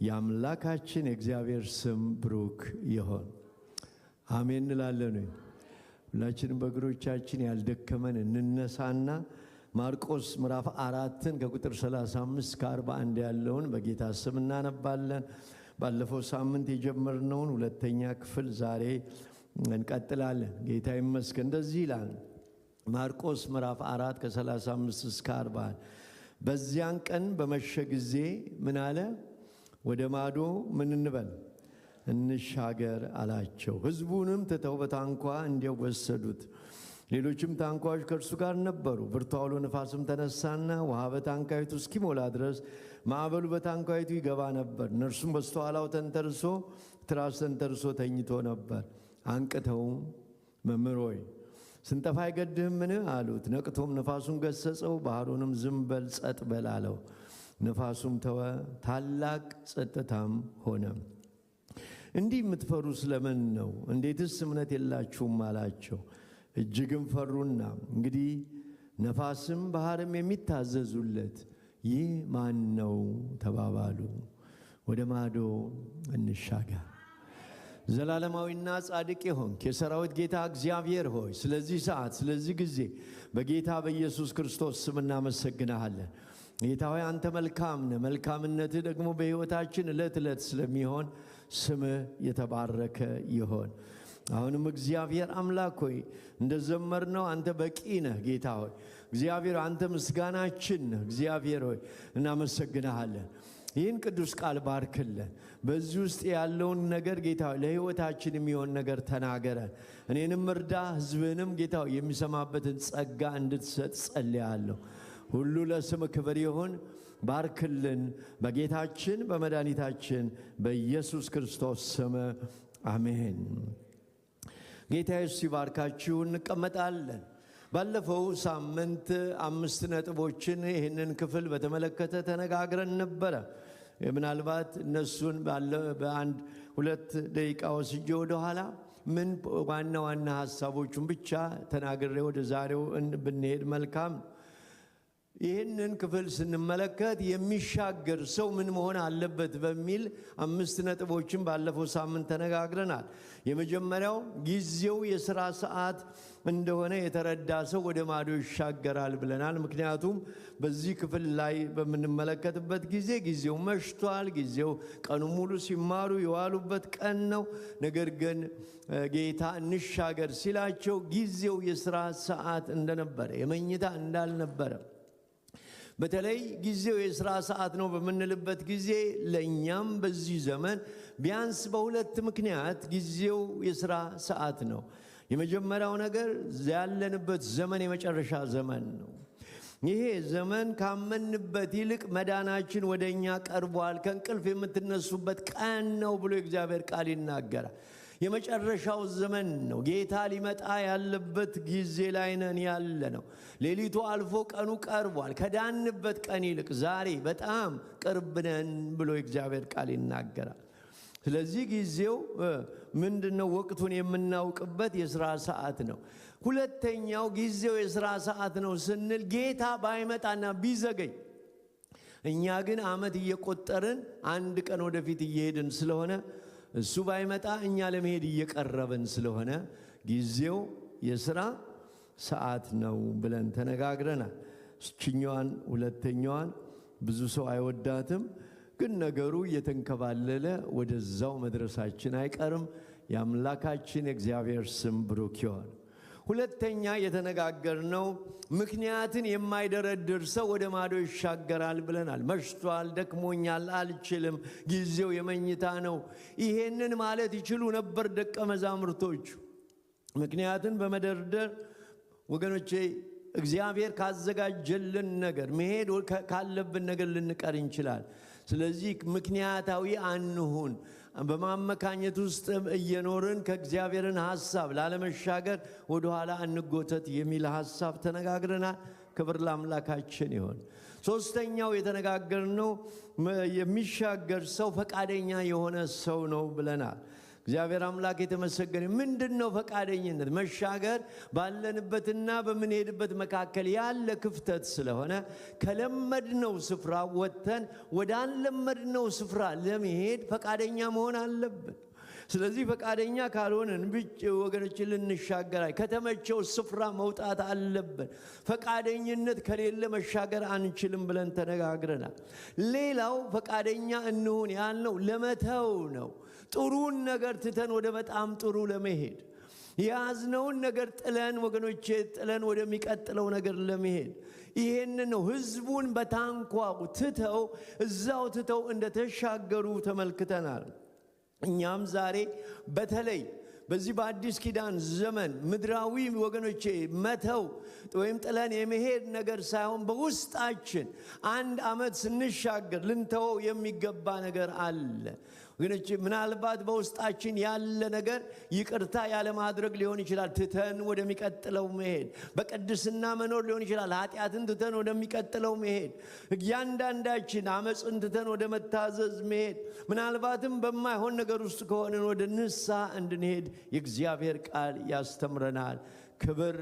የአምላካችን የእግዚአብሔር ስም ብሩክ ይሁን። አሜን እንላለን። ሁላችንም በእግሮቻችን ያልደከመን እንነሳና ማርቆስ ምዕራፍ 4 ከቁጥር 35 እስከ 41 ያለውን በጌታ ስም እናነባለን። ባለፈው ሳምንት የጀመርነውን ሁለተኛ ክፍል ዛሬ እንቀጥላለን። ጌታ ይመስገን። እንደዚህ ይላል ማርቆስ ምዕራፍ 4 ከ35 እስከ 41። በዚያን ቀን በመሸ ጊዜ ምን አለ? ወደ ማዶ ምን እንበል እንሻገር አላቸው። ሕዝቡንም ትተው በታንኳ እንዲያው ወሰዱት። ሌሎችም ታንኳዎች ከእርሱ ጋር ነበሩ። ብርቱ አውሎ ነፋስም ተነሳና ውሃ በታንኳይቱ እስኪሞላ ድረስ ማዕበሉ በታንኳይቱ ይገባ ነበር። እነርሱም በስተኋላው ትራስ ተንተርሶ ተኝቶ ነበር። አንቅተውም መምህር ሆይ ስንጠፋ አይገድህምን አሉት። ነቅቶም ነፋሱን ገሰጸው፣ ባህሩንም ዝም በል ጸጥ በል አለው። ነፋሱም ተወ፣ ታላቅ ጸጥታም ሆነ። እንዲህ የምትፈሩ ስለምን ነው? እንዴትስ እምነት የላችሁም አላቸው። እጅግም ፈሩና እንግዲህ ነፋስም ባህርም የሚታዘዙለት ይህ ማን ነው ተባባሉ። ወደ ማዶ እንሻገር። ዘላለማዊና ጻድቅ የሆንክ የሰራዊት ጌታ እግዚአብሔር ሆይ ስለዚህ ሰዓት ስለዚህ ጊዜ በጌታ በኢየሱስ ክርስቶስ ስም እናመሰግናለን። ጌታ ሆይ አንተ መልካም ነህ። መልካምነትህ ደግሞ በሕይወታችን ዕለት ዕለት ስለሚሆን ስምህ የተባረከ ይሆን። አሁንም እግዚአብሔር አምላክ ሆይ እንደዘመርነው አንተ በቂ ነህ። ጌታ ሆይ እግዚአብሔር አንተ ምስጋናችን ነህ። እግዚአብሔር ሆይ እናመሰግናለን። ይህን ቅዱስ ቃል ባርክልን። በዚህ ውስጥ ያለውን ነገር ጌታ ሆይ ለሕይወታችን የሚሆን ነገር ተናገረን። እኔንም እርዳ፣ ሕዝብንም ጌታ ሆይ የሚሰማበትን ጸጋ እንድትሰጥ ጸልያለሁ። ሁሉ ለስም ክብር ይሁን። ባርክልን በጌታችን በመድኃኒታችን በኢየሱስ ክርስቶስ ስም አሜን። ጌታ ኢየሱስ ይባርካችሁ። እንቀመጣለን። ባለፈው ሳምንት 5 ነጥቦችን ይህንን ክፍል በተመለከተ ተነጋግረን ነበረ። ምናልባት እነሱን በአንድ 2 ደቂቃ ወስጄ ወደኋላ ምን ዋና ዋና ሐሳቦቹን ብቻ ተናግሬ ወደ ዛሬው ብንሄድ መልካም። ይህንን ክፍል ስንመለከት የሚሻገር ሰው ምን መሆን አለበት በሚል 5 ነጥቦችን ባለፈው ሳምንት ተነጋግረናል። የመጀመሪያው ጊዜው የሥራ ሰዓት እንደሆነ የተረዳ ሰው ወደ ማዶ ይሻገራል ብለናል። ምክንያቱም በዚህ ክፍል ላይ በምንመለከትበት ጊዜ ጊዜው መሽቷል። ጊዜው ቀኑ ሙሉ ሲማሩ የዋሉበት ቀን ነው። ነገር ግን ጌታ እንሻገር ሲላቸው ጊዜው የሥራ ሰዓት እንደነበረ የመኝታ እንዳልነበረ፣ በተለይ ጊዜው የሥራ ሰዓት ነው በምንልበት ጊዜ ለእኛም በዚህ ዘመን ቢያንስ በ2 ምክንያት ጊዜው የሥራ ሰዓት ነው። የመጀመሪያው ነገር ያለንበት ዘመን የመጨረሻ ዘመን ነው። ይሄ ዘመን ካመንበት ይልቅ መዳናችን ወደ እኛ ቀርቧል፣ ከእንቅልፍ የምትነሱበት ቀን ነው ብሎ የእግዚአብሔር ቃል ይናገራል። የመጨረሻው ዘመን ነው። ጌታ ሊመጣ ያለበት ጊዜ ላይ ነን ያለ ነው። ሌሊቱ አልፎ ቀኑ ቀርቧል። ከዳንበት ቀን ይልቅ ዛሬ በጣም ቅርብ ነን ብሎ የእግዚአብሔር ቃል ይናገራል። ስለዚህ ጊዜው ምንድነው? ወቅቱን የምናውቅበት የሥራ ሰዓት ነው። ሁለተኛው ጊዜው የሥራ ሰዓት ነው ስንል ጌታ ባይመጣና ቢዘገይ፣ እኛ ግን ዓመት እየቆጠርን አንድ ቀን ወደፊት እየሄድን ስለሆነ እሱ ባይመጣ እኛ ለመሄድ እየቀረብን ስለሆነ ጊዜው የሥራ ሰዓት ነው ብለን ተነጋግረናል። እችኛዋን ሁለተኛዋን ብዙ ሰው አይወዳትም፣ ግን ነገሩ እየተንከባለለ ወደዛው መድረሳችን አይቀርም። የአምላካችን የእግዚአብሔር ስም ብሩክ ይሁን። ሁለተኛ የተነጋገርነው ምክንያትን የማይደረድር ሰው ወደ ማዶ ይሻገራል ብለናል። መሽቷል፣ ደክሞኛል፣ አልችልም፣ ጊዜው የመኝታ ነው። ይሄንን ማለት ይችሉ ነበር ደቀ መዛሙርቶቹ። ምክንያትን በመደርደር ወገኖቼ እግዚአብሔር ካዘጋጀልን ነገር መሄድ ካለብን ነገር ልንቀር እንችላል። ስለዚህ ምክንያታዊ አንሁን። በማመካኘት ውስጥ እየኖርን ከእግዚአብሔርን ሐሳብ ላለመሻገር ወደኋላ እንጎተት የሚል ሐሳብ ተነጋግረናል። ክብር ለአምላካችን ይሁን። ሶስተኛው የተነጋገርነው የሚሻገር ሰው ፈቃደኛ የሆነ ሰው ነው ብለናል። እግዚአብሔር አምላክ የተመሰገነ። ምንድነው ፈቃደኝነት? መሻገር ባለንበትና በምንሄድበት መካከል ያለ ክፍተት ስለሆነ ከለመድነው ስፍራ ወጥተን ወዳልለመድነው ስፍራ ለመሄድ ፈቃደኛ መሆን አለብን። ስለዚህ ፈቃደኛ ካልሆነን ወገኖች ልንሻገር ከተመቸው ስፍራ መውጣት አለብን። ፈቃደኝነት ከሌለ መሻገር አንችልም ብለን ተነጋግረናል። ሌላው ፈቃደኛ እንሁን ያልነው ለመተው ነው። ጥሩን ነገር ትተን ወደ በጣም ጥሩ ለመሄድ፣ የያዝነውን ነገር ጥለን ወገኖቼ ጥለን ወደሚቀጥለው ነገር ለመሄድ ይሄን ነው። ህዝቡን በታንኳው ትተው እዛው ትተው እንደተሻገሩ ተመልክተናል። እኛም ዛሬ በተለይ በዚህ በአዲስ ኪዳን ዘመን ምድራዊ ወገኖቼ መተው ወይም ጥለን የመሄድ ነገር ሳይሆን በውስጣችን አንድ ዓመት ስንሻገር ልንተወው የሚገባ ነገር አለ። ወገኖቼ ምናልባት በውስጣችን ያለ ነገር ይቅርታ ያለ ማድረግ ሊሆን ይችላል። ትተን ወደሚቀጥለው መሄድ፣ በቅድስና መኖር ሊሆን ይችላል። ኃጢአትን ትተን ወደሚቀጥለው መሄድ፣ እያንዳንዳችን አመፅን ትተን ወደ መታዘዝ መሄድ፣ ምናልባትም በማይሆን ነገር ውስጥ ከሆነን ወደ ንስሐ እንድንሄድ የእግዚአብሔር ቃል ያስተምረናል። ክብር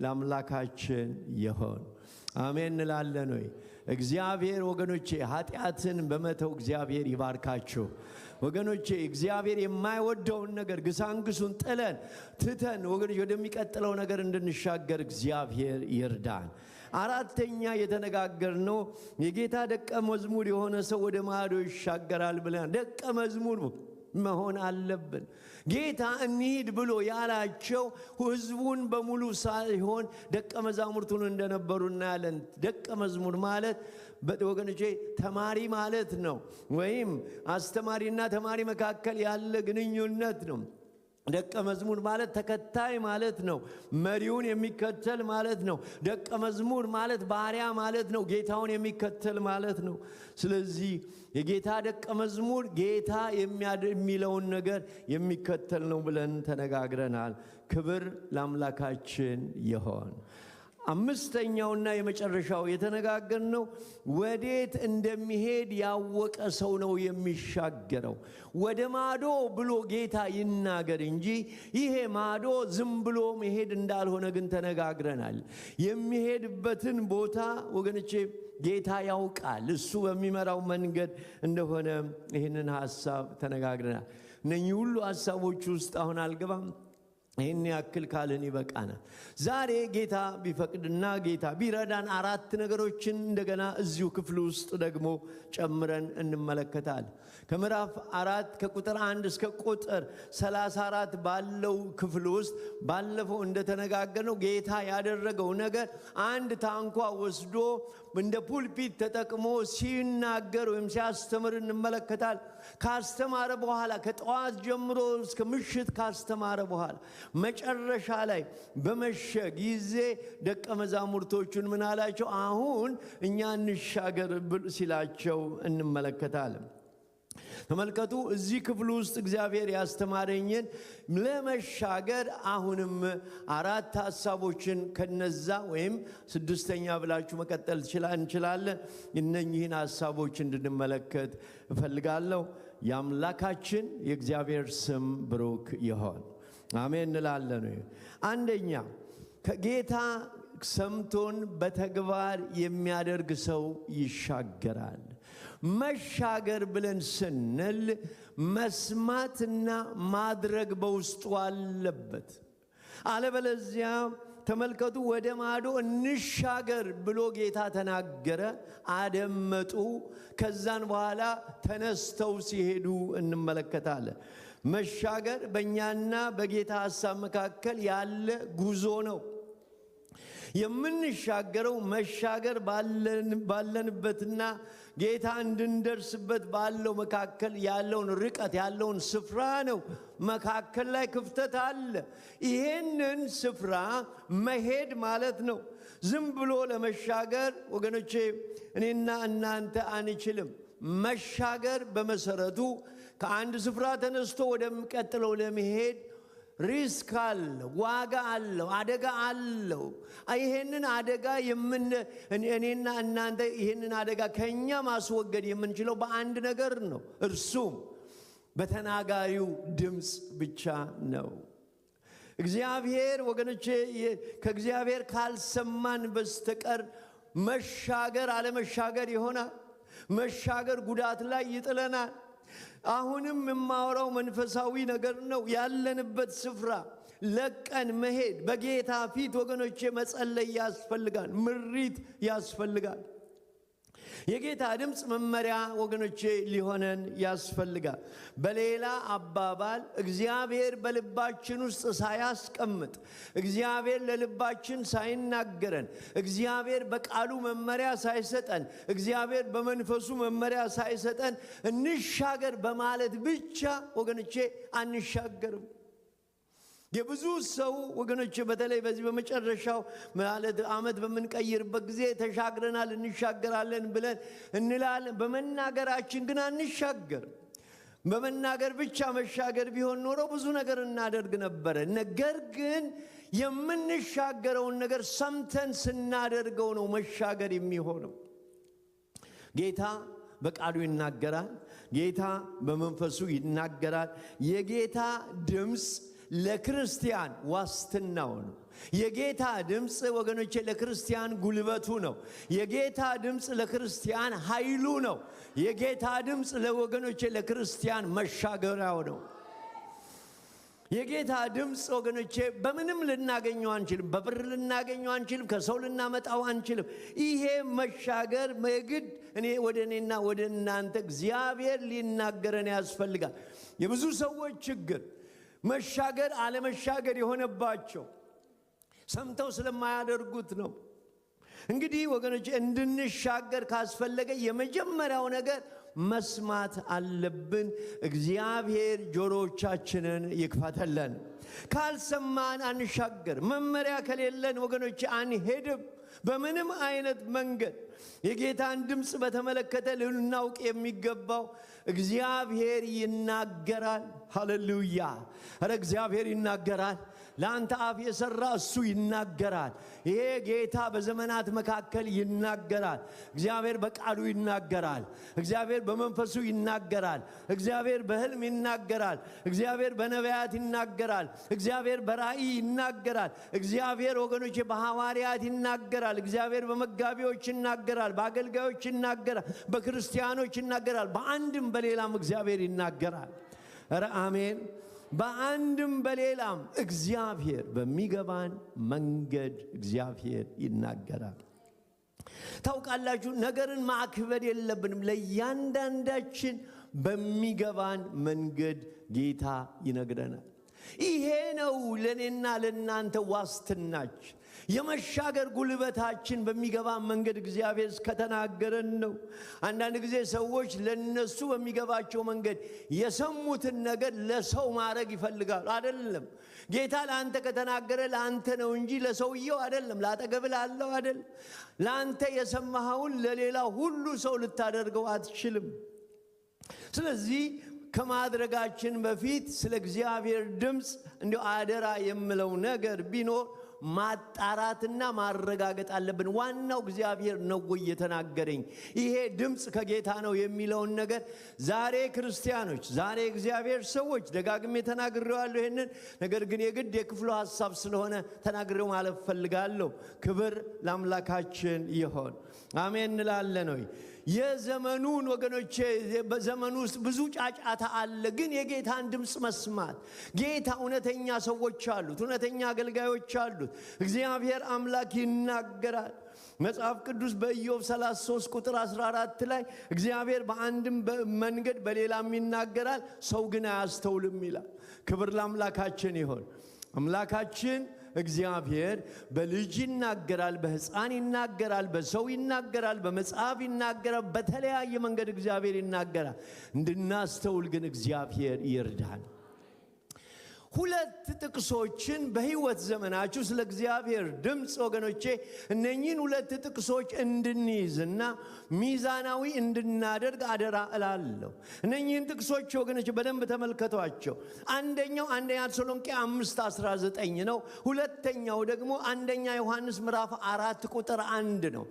ለአምላካችን ይሁን። አሜን እንላለን ወይ? እግዚአብሔር ወገኖቼ ኃጢአትን በመተው እግዚአብሔር ይባርካችሁ። ወገኖቼ እግዚአብሔር የማይወደውን ነገር ግሳንግሱን ጥለን ትተን ወገኖቼ ወደሚቀጥለው ነገር እንድንሻገር እግዚአብሔር ይርዳን። አራተኛ የተነጋገርነው የጌታ ደቀ መዝሙር የሆነ ሰው ወደ ማዶ ይሻገራል ብለን ደቀ መዝሙር መሆን አለብን። ጌታ እንሂድ ብሎ ያላቸው ህዝቡን በሙሉ ሳይሆን ደቀ መዛሙርቱን እንደነበሩ እናያለን። ደቀ መዝሙር ማለት ወገኖቼ ተማሪ ማለት ነው፣ ወይም አስተማሪና ተማሪ መካከል ያለ ግንኙነት ነው። ደቀ መዝሙር ማለት ተከታይ ማለት ነው፣ መሪውን የሚከተል ማለት ነው። ደቀ መዝሙር ማለት ባሪያ ማለት ነው፣ ጌታውን የሚከተል ማለት ነው። ስለዚህ የጌታ ደቀ መዝሙር ጌታ የሚለውን ነገር የሚከተል ነው ብለን ተነጋግረናል። ክብር ለአምላካችን ይሁን። አምስተኛውና የመጨረሻው የተነጋገርነው ወዴት እንደሚሄድ ያወቀ ሰው ነው የሚሻገረው። ወደ ማዶ ብሎ ጌታ ይናገር እንጂ ይሄ ማዶ ዝም ብሎ መሄድ እንዳልሆነ ግን ተነጋግረናል። የሚሄድበትን ቦታ ወገኖቼ ጌታ ያውቃል። እሱ በሚመራው መንገድ እንደሆነ ይህንን ሐሳብ ተነጋግረናል። እነኚህ ሁሉ ሐሳቦች ውስጥ አሁን አልገባም። ይህን ያክል ካልን ይበቃናል። ዛሬ ጌታ ቢፈቅድና ጌታ ቢረዳን አራት ነገሮችን እንደገና እዚሁ ክፍል ውስጥ ደግሞ ጨምረን እንመለከታለን። ከምዕራፍ 4 ከቁጥር 1 እስከ ቁጥር 34 ባለው ክፍል ውስጥ ባለፈው እንደተነጋገርነው ጌታ ያደረገው ነገር አንድ ታንኳ ወስዶ እንደ ፑልፒት ተጠቅሞ ሲናገር ወይም ሲያስተምር እንመለከታል። ካስተማረ በኋላ ከጠዋት ጀምሮ እስከ ምሽት ካስተማረ በኋላ መጨረሻ ላይ በመሸ ጊዜ ደቀ መዛሙርቶቹን ምን አላቸው? አሁን እኛ እንሻገር ሲላቸው እንመለከታለን። ተመልከቱ፣ እዚህ ክፍል ውስጥ እግዚአብሔር ያስተማረኝን ለመሻገር አሁንም አራት ሐሳቦችን ከነዛ ወይም ስድስተኛ ብላችሁ መቀጠል እንችላለን። እነኚህን ሐሳቦች እንድንመለከት እፈልጋለሁ። የአምላካችን የእግዚአብሔር ስም ብሩክ ይሁን። አሜን እንላለን። አንደኛ ከጌታ ሰምቶን በተግባር የሚያደርግ ሰው ይሻገራል። መሻገር ብለን ስንል መስማትና ማድረግ በውስጡ አለበት። አለበለዚያ ተመልከቱ፣ ወደ ማዶ እንሻገር ብሎ ጌታ ተናገረ፣ አደመጡ። ከዛን በኋላ ተነስተው ሲሄዱ እንመለከታለን። መሻገር በእኛና በጌታ ሐሳብ መካከል ያለ ጉዞ ነው። የምንሻገረው መሻገር ባለንበትና ጌታ እንድንደርስበት ባለው መካከል ያለውን ርቀት ያለውን ስፍራ ነው። መካከል ላይ ክፍተት አለ። ይሄንን ስፍራ መሄድ ማለት ነው። ዝም ብሎ ለመሻገር ወገኖቼ እኔና እናንተ አንችልም። መሻገር በመሰረቱ ከአንድ ስፍራ ተነስቶ ወደሚቀጥለው ለመሄድ ሪስክ አለው፣ ዋጋ አለው፣ አደጋ አለው። ይሄንን አደጋ እኔና እናንተ ይሄንን አደጋ ከኛ ማስወገድ የምንችለው በአንድ ነገር ነው። እርሱም በተናጋሪው ድምጽ ብቻ ነው። እግዚአብሔር ወገኖቼ ከእግዚአብሔር ካልሰማን በስተቀር መሻገር አለመሻገር ይሆናል። መሻገር ጉዳት ላይ ይጥለናል። አሁንም የማወራው መንፈሳዊ ነገር ነው። ያለንበት ስፍራ ለቀን መሄድ በጌታ ፊት ወገኖቼ መጸለይ ያስፈልጋል። ምሪት ያስፈልጋል። የጌታ ድምጽ መመሪያ ወገኖቼ ሊሆነን ያስፈልጋል። በሌላ አባባል እግዚአብሔር በልባችን ውስጥ ሳያስቀምጥ፣ እግዚአብሔር ለልባችን ሳይናገረን፣ እግዚአብሔር በቃሉ መመሪያ ሳይሰጠን፣ እግዚአብሔር በመንፈሱ መመሪያ ሳይሰጠን እንሻገር በማለት ብቻ ወገኖቼ አንሻገርም። የብዙ ሰው ወገኖች በተለይ በዚህ በመጨረሻው ማለት ዓመት በምንቀይርበት ጊዜ ተሻግረናል እንሻገራለን ብለን እንላለን። በመናገራችን ግን አንሻገርም። በመናገር ብቻ መሻገር ቢሆን ኖሮ ብዙ ነገር እናደርግ ነበረ። ነገር ግን የምንሻገረውን ነገር ሰምተን ስናደርገው ነው መሻገር የሚሆነው። ጌታ በቃሉ ይናገራል። ጌታ በመንፈሱ ይናገራል። የጌታ ድምጽ ለክርስቲያን ዋስትናው ነው። የጌታ ድምጽ ወገኖቼ ለክርስቲያን ጉልበቱ ነው። የጌታ ድምጽ ለክርስቲያን ኃይሉ ነው። የጌታ ድምጽ ለወገኖቼ ለክርስቲያን መሻገሪያው ነው። የጌታ ድምጽ ወገኖቼ በምንም ልናገኘው አንችልም። በብር ልናገኘው አንችልም። ከሰው ልናመጣው አንችልም። ይሄ መሻገር የግድ ወደኔና ወደ እናንተ እግዚአብሔር ሊናገረን ያስፈልጋል። የብዙ ሰዎች ችግር መሻገር አለመሻገር የሆነባቸው ሰምተው ስለማያደርጉት ነው። እንግዲህ ወገኖች እንድንሻገር ካስፈለገ የመጀመሪያው ነገር መስማት አለብን። እግዚአብሔር ጆሮቻችንን ይክፈተልን። ካልሰማን አንሻገር። መመሪያ ከሌለን ወገኖች አንሄድም። በምንም አይነት መንገድ የጌታን ድምጽ በተመለከተ ልናውቅ የሚገባው እግዚአብሔር ይናገራል። ሃሌሉያ! ኧረ እግዚአብሔር ይናገራል። ለአንተ አፍ የሰራ እሱ ይናገራል። ይሄ ጌታ በዘመናት መካከል ይናገራል። እግዚአብሔር በቃሉ ይናገራል። እግዚአብሔር በመንፈሱ ይናገራል። እግዚአብሔር በሕልም ይናገራል። እግዚአብሔር በነቢያት ይናገራል። እግዚአብሔር በራእይ ይናገራል። እግዚአብሔር ወገኖቼ በሐዋርያት ይናገራል። እግዚአብሔር በመጋቢዎች ይናገራል። በአገልጋዮች ይናገራል። በክርስቲያኖች ይናገራል። በአንድም በሌላም እግዚአብሔር ይናገራል። ኧረ አሜን! በአንድም በሌላም እግዚአብሔር በሚገባን መንገድ እግዚአብሔር ይናገራል። ታውቃላችሁ፣ ነገርን ማክበድ የለብንም። ለእያንዳንዳችን በሚገባን መንገድ ጌታ ይነግረናል። ይሄ ነው ለኔና ለናንተ ዋስትናችን። የመሻገር ጉልበታችን በሚገባ መንገድ እግዚአብሔር እስከተናገረን ነው። አንዳንድ ጊዜ ሰዎች ለነሱ በሚገባቸው መንገድ የሰሙትን ነገር ለሰው ማድረግ ይፈልጋሉ። አይደለም። ጌታ ለአንተ ከተናገረ ለአንተ ነው እንጂ ለሰውየው አይደለም፣ ላጠገብ ላለው አይደለም። ለአንተ የሰማኸውን ለሌላ ሁሉ ሰው ልታደርገው አትችልም። ስለዚህ ከማድረጋችን በፊት ስለ እግዚአብሔር ድምጽ እንዲሁ አደራ የምለው ነገር ቢኖር ማጣራትና ማረጋገጥ አለብን። ዋናው እግዚአብሔር ነው ወይ የተናገረኝ? ይሄ ድምጽ ከጌታ ነው የሚለውን ነገር ዛሬ ክርስቲያኖች፣ ዛሬ እግዚአብሔር ሰዎች ደጋግሜ ተናግሬዋለሁ ይሄንን ነገር፣ ግን የግድ የክፍሉ ሐሳብ ስለሆነ ተናግሬው ማለፍ ፈልጋለሁ። ክብር ለአምላካችን ይሁን። አሜን እንላለን ወይ? የዘመኑን ወገኖቼ በዘመኑ ውስጥ ብዙ ጫጫታ አለ። ግን የጌታን ድምጽ መስማት፣ ጌታ እውነተኛ ሰዎች አሉት፣ እውነተኛ አገልጋዮች አሉት። እግዚአብሔር አምላክ ይናገራል። መጽሐፍ ቅዱስ በኢዮብ 33 ቁጥር 14 ላይ እግዚአብሔር በአንድም መንገድ በሌላም ይናገራል፣ ሰው ግን አያስተውልም ይላል። ክብር ለአምላካችን ይሁን። አምላካችን እግዚአብሔር በልጅ ይናገራል፣ በሕፃን ይናገራል፣ በሰው ይናገራል፣ በመጽሐፍ ይናገራል። በተለያየ መንገድ እግዚአብሔር ይናገራል። እንድናስተውል ግን እግዚአብሔር ይርዳን። ሁለት ጥቅሶችን በህይወት ዘመናችሁ ስለ እግዚአብሔር ድምፅ ወገኖቼ እነኚህን ሁለት ጥቅሶች እንድንይዝና ሚዛናዊ እንድናደርግ አደራ እላለሁ። እነኚህን ጥቅሶች ወገኖቼ በደንብ ተመልከቷቸው። አንደኛው አንደኛ ተሰሎንቄ 5:19 ነው። ሁለተኛው ደግሞ አንደኛ ዮሐንስ ምዕራፍ 4 ቁጥር 1 ነው።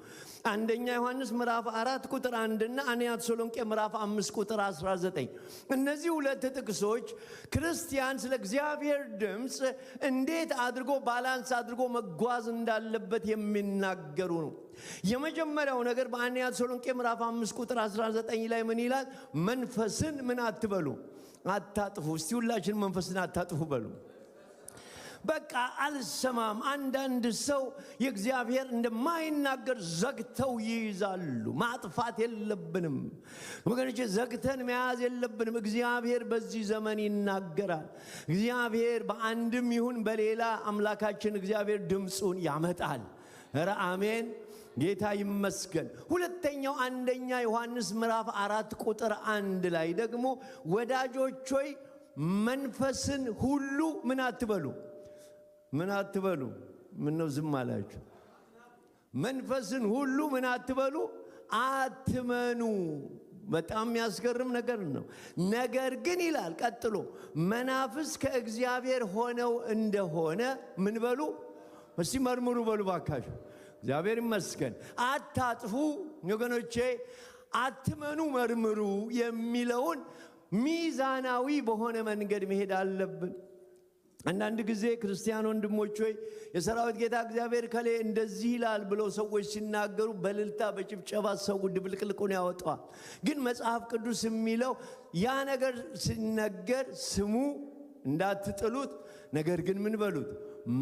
አንደኛ ዮሐንስ ምዕራፍ 4 ቁጥር 1 እና አንደኛ ተሰሎንቄ ምዕራፍ 5 ቁጥር 19። እነዚህ ሁለት ጥቅሶች ክርስቲያን ስለ እግዚአብሔር ድምፅ እንዴት አድርጎ ባላንስ አድርጎ መጓዝ እንዳለበት የሚናገሩ ነው። የመጀመሪያው ነገር በአንደኛ ተሰሎንቄ ምዕራፍ 5 ቁጥር 19 ላይ ምን ይላል? መንፈስን ምን አትበሉ? አታጥፉ። እስቲ ሁላችን መንፈስን አታጥፉ በሉ። በቃ አልሰማም። አንዳንድ ሰው የእግዚአብሔር እንደማይናገር ዘግተው ይይዛሉ። ማጥፋት የለብንም ወገኖቼ፣ ዘግተን መያዝ የለብንም። እግዚአብሔር በዚህ ዘመን ይናገራል። እግዚአብሔር በአንድም ይሁን በሌላ አምላካችን እግዚአብሔር ድምፁን ያመጣል። ኧረ አሜን፣ ጌታ ይመስገን። ሁለተኛው አንደኛ ዮሐንስ ምዕራፍ 4 ቁጥር 1 ላይ ደግሞ ወዳጆች ሆይ መንፈስን ሁሉ ምን አትበሉ? ምን አትበሉ? ምን ነው ዝም አላችሁ? መንፈስን ሁሉ ምን አትበሉ? አትመኑ። በጣም የሚያስገርም ነገር ነው። ነገር ግን ይላል ቀጥሎ መናፍስት ከእግዚአብሔር ሆነው እንደሆነ ምን በሉ? እስቲ መርምሩ በሉ ባካችሁ። እግዚአብሔር ይመስገን። አታጥፉ ወገኖቼ፣ አትመኑ፣ መርምሩ የሚለውን ሚዛናዊ በሆነ መንገድ መሄድ አለብን። አንዳንድ ጊዜ ክርስቲያን ወንድሞች ሆይ የሰራዊት ጌታ እግዚአብሔር ከሌ እንደዚህ ይላል ብለው ሰዎች ሲናገሩ በልልታ በጭብጨባ ሰው ድብልቅልቁን ያወጣዋል። ግን መጽሐፍ ቅዱስ የሚለው ያ ነገር ሲነገር ስሙ፣ እንዳትጥሉት፣ ነገር ግን ምን በሉት?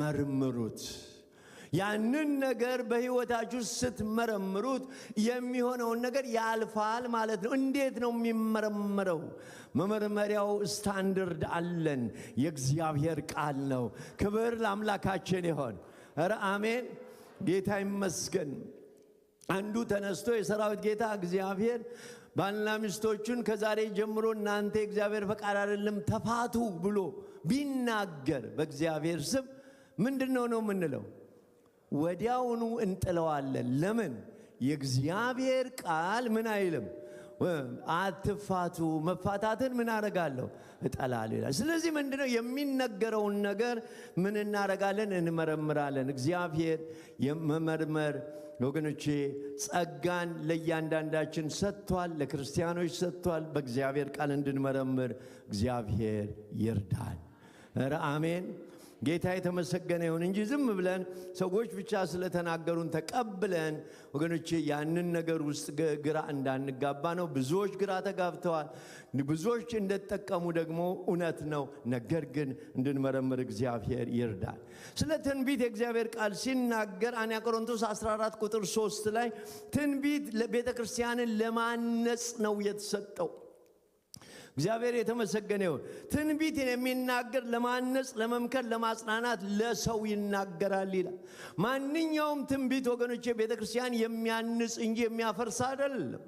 መርምሩት። ያንን ነገር በህይወታችሁ ስትመረምሩት የሚሆነውን ነገር ያልፋል ማለት ነው። እንዴት ነው የሚመረመረው? መመርመሪያው ስታንዳርድ አለን። የእግዚአብሔር ቃል ነው። ክብር ለአምላካችን ይሆን። ኧረ አሜን፣ ጌታ ይመስገን። አንዱ ተነስቶ የሰራዊት ጌታ እግዚአብሔር ባልና ሚስቶቹን ከዛሬ ጀምሮ እናንተ የእግዚአብሔር ፈቃድ አይደለም ተፋቱ ብሎ ቢናገር በእግዚአብሔር ስም ምንድነው ነው የምንለው? ወዲያውኑ እንጥለዋለን። ለምን? የእግዚአብሔር ቃል ምን አይልም? አትፋቱ። መፋታትን ምን አረጋለሁ? እጠላለሁ ይላል። ስለዚህ ምንድነው የሚነገረውን ነገር ምን እናረጋለን? እንመረምራለን። እግዚአብሔር የመመርመር ወገኖቼ ጸጋን ለእያንዳንዳችን ሰጥቷል፣ ለክርስቲያኖች ሰጥቷል። በእግዚአብሔር ቃል እንድንመረምር እግዚአብሔር ይርዳል። ኧረ አሜን፣ ጌታ የተመሰገነ ይሁን እንጂ ዝም ብለን ሰዎች ብቻ ስለተናገሩን ተቀብለን ወገኖቼ ያንን ነገር ውስጥ ግራ እንዳንጋባ ነው። ብዙዎች ግራ ተጋብተዋል። ብዙዎች እንደተጠቀሙ ደግሞ እውነት ነው። ነገር ግን እንድንመረምር እግዚአብሔር ይርዳል። ስለ ትንቢት የእግዚአብሔር ቃል ሲናገር አንደኛ ቆሮንቶስ 14 ቁጥር 3 ላይ ትንቢት ለቤተ ክርስቲያንን ለማነጽ ነው የተሰጠው። እግዚአብሔር የተመሰገነ ይሁን። ትንቢትን የሚናገር ለማነጽ፣ ለመምከር፣ ለማጽናናት ለሰው ይናገራል ይላል። ማንኛውም ትንቢት ወገኖቼ ቤተ ክርስቲያን የሚያንጽ እንጂ የሚያፈርስ አይደለም።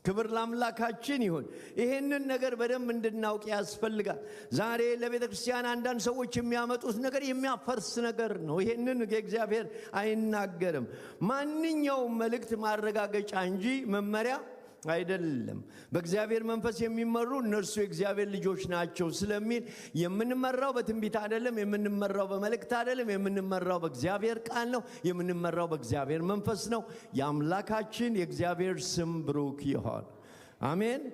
ክብር ለአምላካችን ይሁን። ይሄንን ነገር በደንብ እንድናውቅ ያስፈልጋል። ዛሬ ለቤተ ክርስቲያን አንዳንድ ሰዎች የሚያመጡት ነገር የሚያፈርስ ነገር ነው። ይሄንን እግዚአብሔር አይናገርም። ማንኛውም መልእክት ማረጋገጫ እንጂ መመሪያ አይደለም። በእግዚአብሔር መንፈስ የሚመሩ እነርሱ የእግዚአብሔር ልጆች ናቸው ስለሚል የምንመራው በትንቢት አይደለም፣ የምንመራው በመልእክት አይደለም፣ የምንመራው በእግዚአብሔር ቃል ነው፣ የምንመራው በእግዚአብሔር መንፈስ ነው። የአምላካችን የእግዚአብሔር ስም ብሩክ ይሁን። አሜን።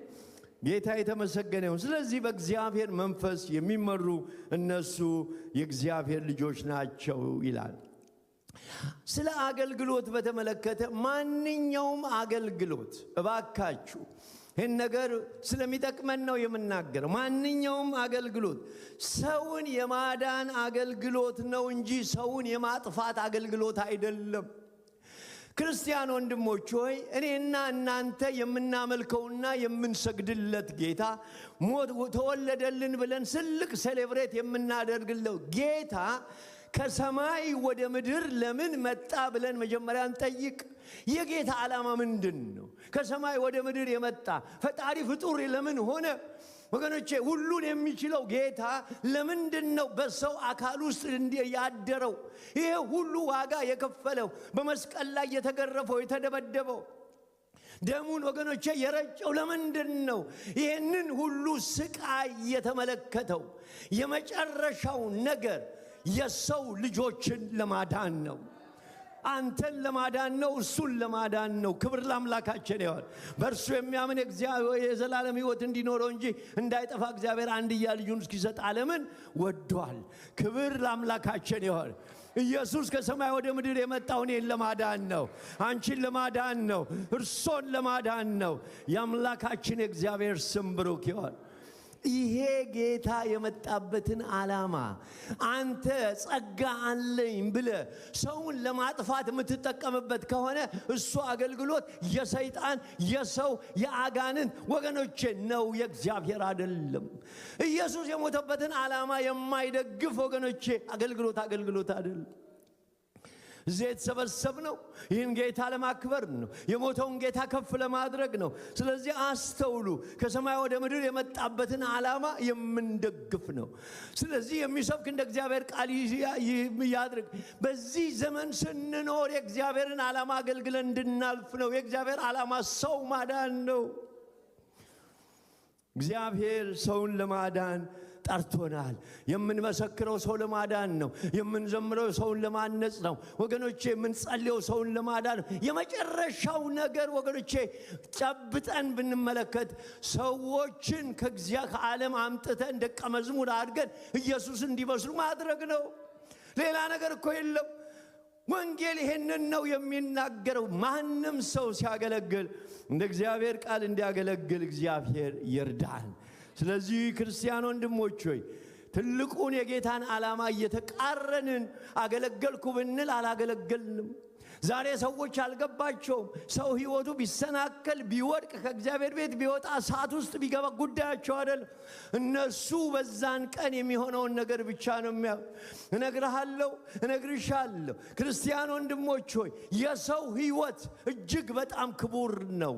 ጌታ የተመሰገነ ይሁን። ስለዚህ በእግዚአብሔር መንፈስ የሚመሩ እነሱ የእግዚአብሔር ልጆች ናቸው ይላል። ስለ አገልግሎት በተመለከተ ማንኛውም አገልግሎት እባካችሁ ይህን ነገር ስለሚጠቅመን ነው የምናገረው። ማንኛውም አገልግሎት ሰውን የማዳን አገልግሎት ነው እንጂ ሰውን የማጥፋት አገልግሎት አይደለም። ክርስቲያን ወንድሞች ሆይ እኔና እናንተ የምናመልከውና የምንሰግድለት ጌታ ሞት ተወለደልን ብለን ትልቅ ሴሌብሬት የምናደርግለው ጌታ ከሰማይ ወደ ምድር ለምን መጣ ብለን መጀመሪያ እንጠይቅ። የጌታ ዓላማ ምንድን ነው? ከሰማይ ወደ ምድር የመጣ ፈጣሪ ፍጡር ለምን ሆነ? ወገኖቼ ሁሉን የሚችለው ጌታ ለምንድነው በሰው አካል ውስጥ ያደረው? ይሄ ሁሉ ዋጋ የከፈለው በመስቀል ላይ የተገረፈው የተደበደበው ደሙን ወገኖቼ የረጨው ለምንድነው? ይሄንን ሁሉ ስቃይ የተመለከተው የመጨረሻው ነገር የሰው ልጆችን ለማዳን ነው። አንተን ለማዳን ነው፣ እሱን ለማዳን ነው። ክብር ለአምላካችን ይሁን። በእርሱ የሚያምን እግዚአብሔር የዘላለም ሕይወት እንዲኖረው እንጂ እንዳይጠፋ እግዚአብሔር አንድያ ልጁን እስኪሰጥ ዓለምን ወዷል። ክብር ለአምላካችን ይሁን። ኢየሱስ ከሰማይ ወደ ምድር የመጣው እኔን ለማዳን ነው፣ አንቺን ለማዳን ነው፣ እርሶን ለማዳን ነው። የአምላካችን የእግዚአብሔር ስም ብሩክ ይሁን። ይሄ ጌታ የመጣበትን ዓላማ አንተ ጸጋ አለኝ ብለ ሰውን ለማጥፋት የምትጠቀምበት ከሆነ እሱ አገልግሎት የሰይጣን የሰው የአጋንንት ወገኖቼ ነው፣ የእግዚአብሔር አይደለም። ኢየሱስ የሞተበትን ዓላማ የማይደግፍ ወገኖቼ አገልግሎት አይደለም። እዚህ የተሰበሰብነው ይህን ጌታ ለማክበር ነው፣ የሞተውን ጌታ ከፍ ለማድረግ ነው። ስለዚህ አስተውሉ፣ ከሰማይ ወደ ምድር የመጣበትን ዓላማ የምንደግፍ ነው። ስለዚህ የሚሰብክ እንደ እግዚአብሔር ቃል ያድርግ። በዚህ ዘመን ስንኖር የእግዚአብሔርን ዓላማ አገልግለን እንድናልፍ ነው። የእግዚአብሔር ዓላማ ሰው ማዳን ነው። እግዚአብሔር ሰውን ለማዳን ጠርቶናል። የምንመሰክረው ሰው ለማዳን ነው። የምንዘምረው ሰውን ለማነጽ ነው። ወገኖቼ የምንጸልየው ሰውን ለማዳን ነው። የመጨረሻው ነገር ወገኖቼ ጨብጠን ብንመለከት ሰዎችን ከዓለም አምጥተን ደቀ መዝሙር አድርገን ኢየሱስ እንዲመስሉ ማድረግ ነው። ሌላ ነገር እኮ የለም። ወንጌል ይሄንን ነው የሚናገረው። ማንም ሰው ሲያገለግል እንደ እግዚአብሔር ቃል እንዲያገለግል እግዚአብሔር ይርዳን። ስለዚህ ክርስቲያን ወንድሞች ሆይ ትልቁን የጌታን ዓላማ እየተቃረንን አገለገልኩ ብንል አላገለገልንም። ዛሬ ሰዎች አልገባቸውም። ሰው ሕይወቱ ቢሰናከል ቢወድቅ ከእግዚአብሔር ቤት ቢወጣ እሳት ውስጥ ቢገባ ጉዳያቸው አይደለም። እነሱ በዛን ቀን የሚሆነውን ነገር ብቻ ነው የሚያው። እነግርሻለሁ ክርስቲያን ወንድሞች ሆይ የሰው ሕይወት እጅግ በጣም ክቡር ነው።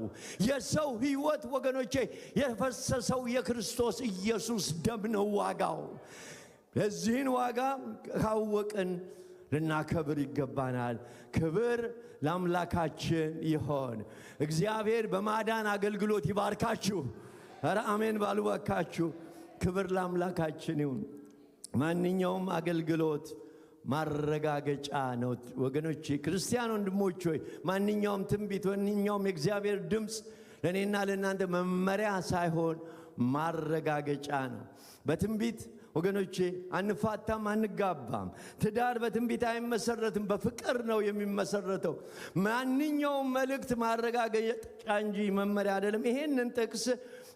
የሰው ሕይወት ወገኖቼ የፈሰሰው የክርስቶስ ኢየሱስ ደም ነው ዋጋው። ለዚህን ዋጋ ካወቅን ልናከብር ይገባናል። ክብር ለአምላካችን ይሆን። እግዚአብሔር በማዳን አገልግሎት ይባርካችሁ። ኧረ አሜን ባሉ ባካችሁ። ክብር ለአምላካችን ይሁን። ማንኛውም አገልግሎት ማረጋገጫ ነው ወገኖቼ፣ ክርስቲያን ወንድሞች ሆይ ማንኛውም ትንቢት፣ ማንኛውም የእግዚአብሔር ድምፅ ለእኔና ለእናንተ መመሪያ ሳይሆን ማረጋገጫ ነው። በትንቢት ወገኖቼ አንፋታም፣ አንጋባም። ትዳር በትንቢት አይመሰረትም፣ በፍቅር ነው የሚመሰረተው። ማንኛውም መልእክት ማረጋገጫ እንጂ መመሪያ አይደለም። ይሄንን ጥቅስ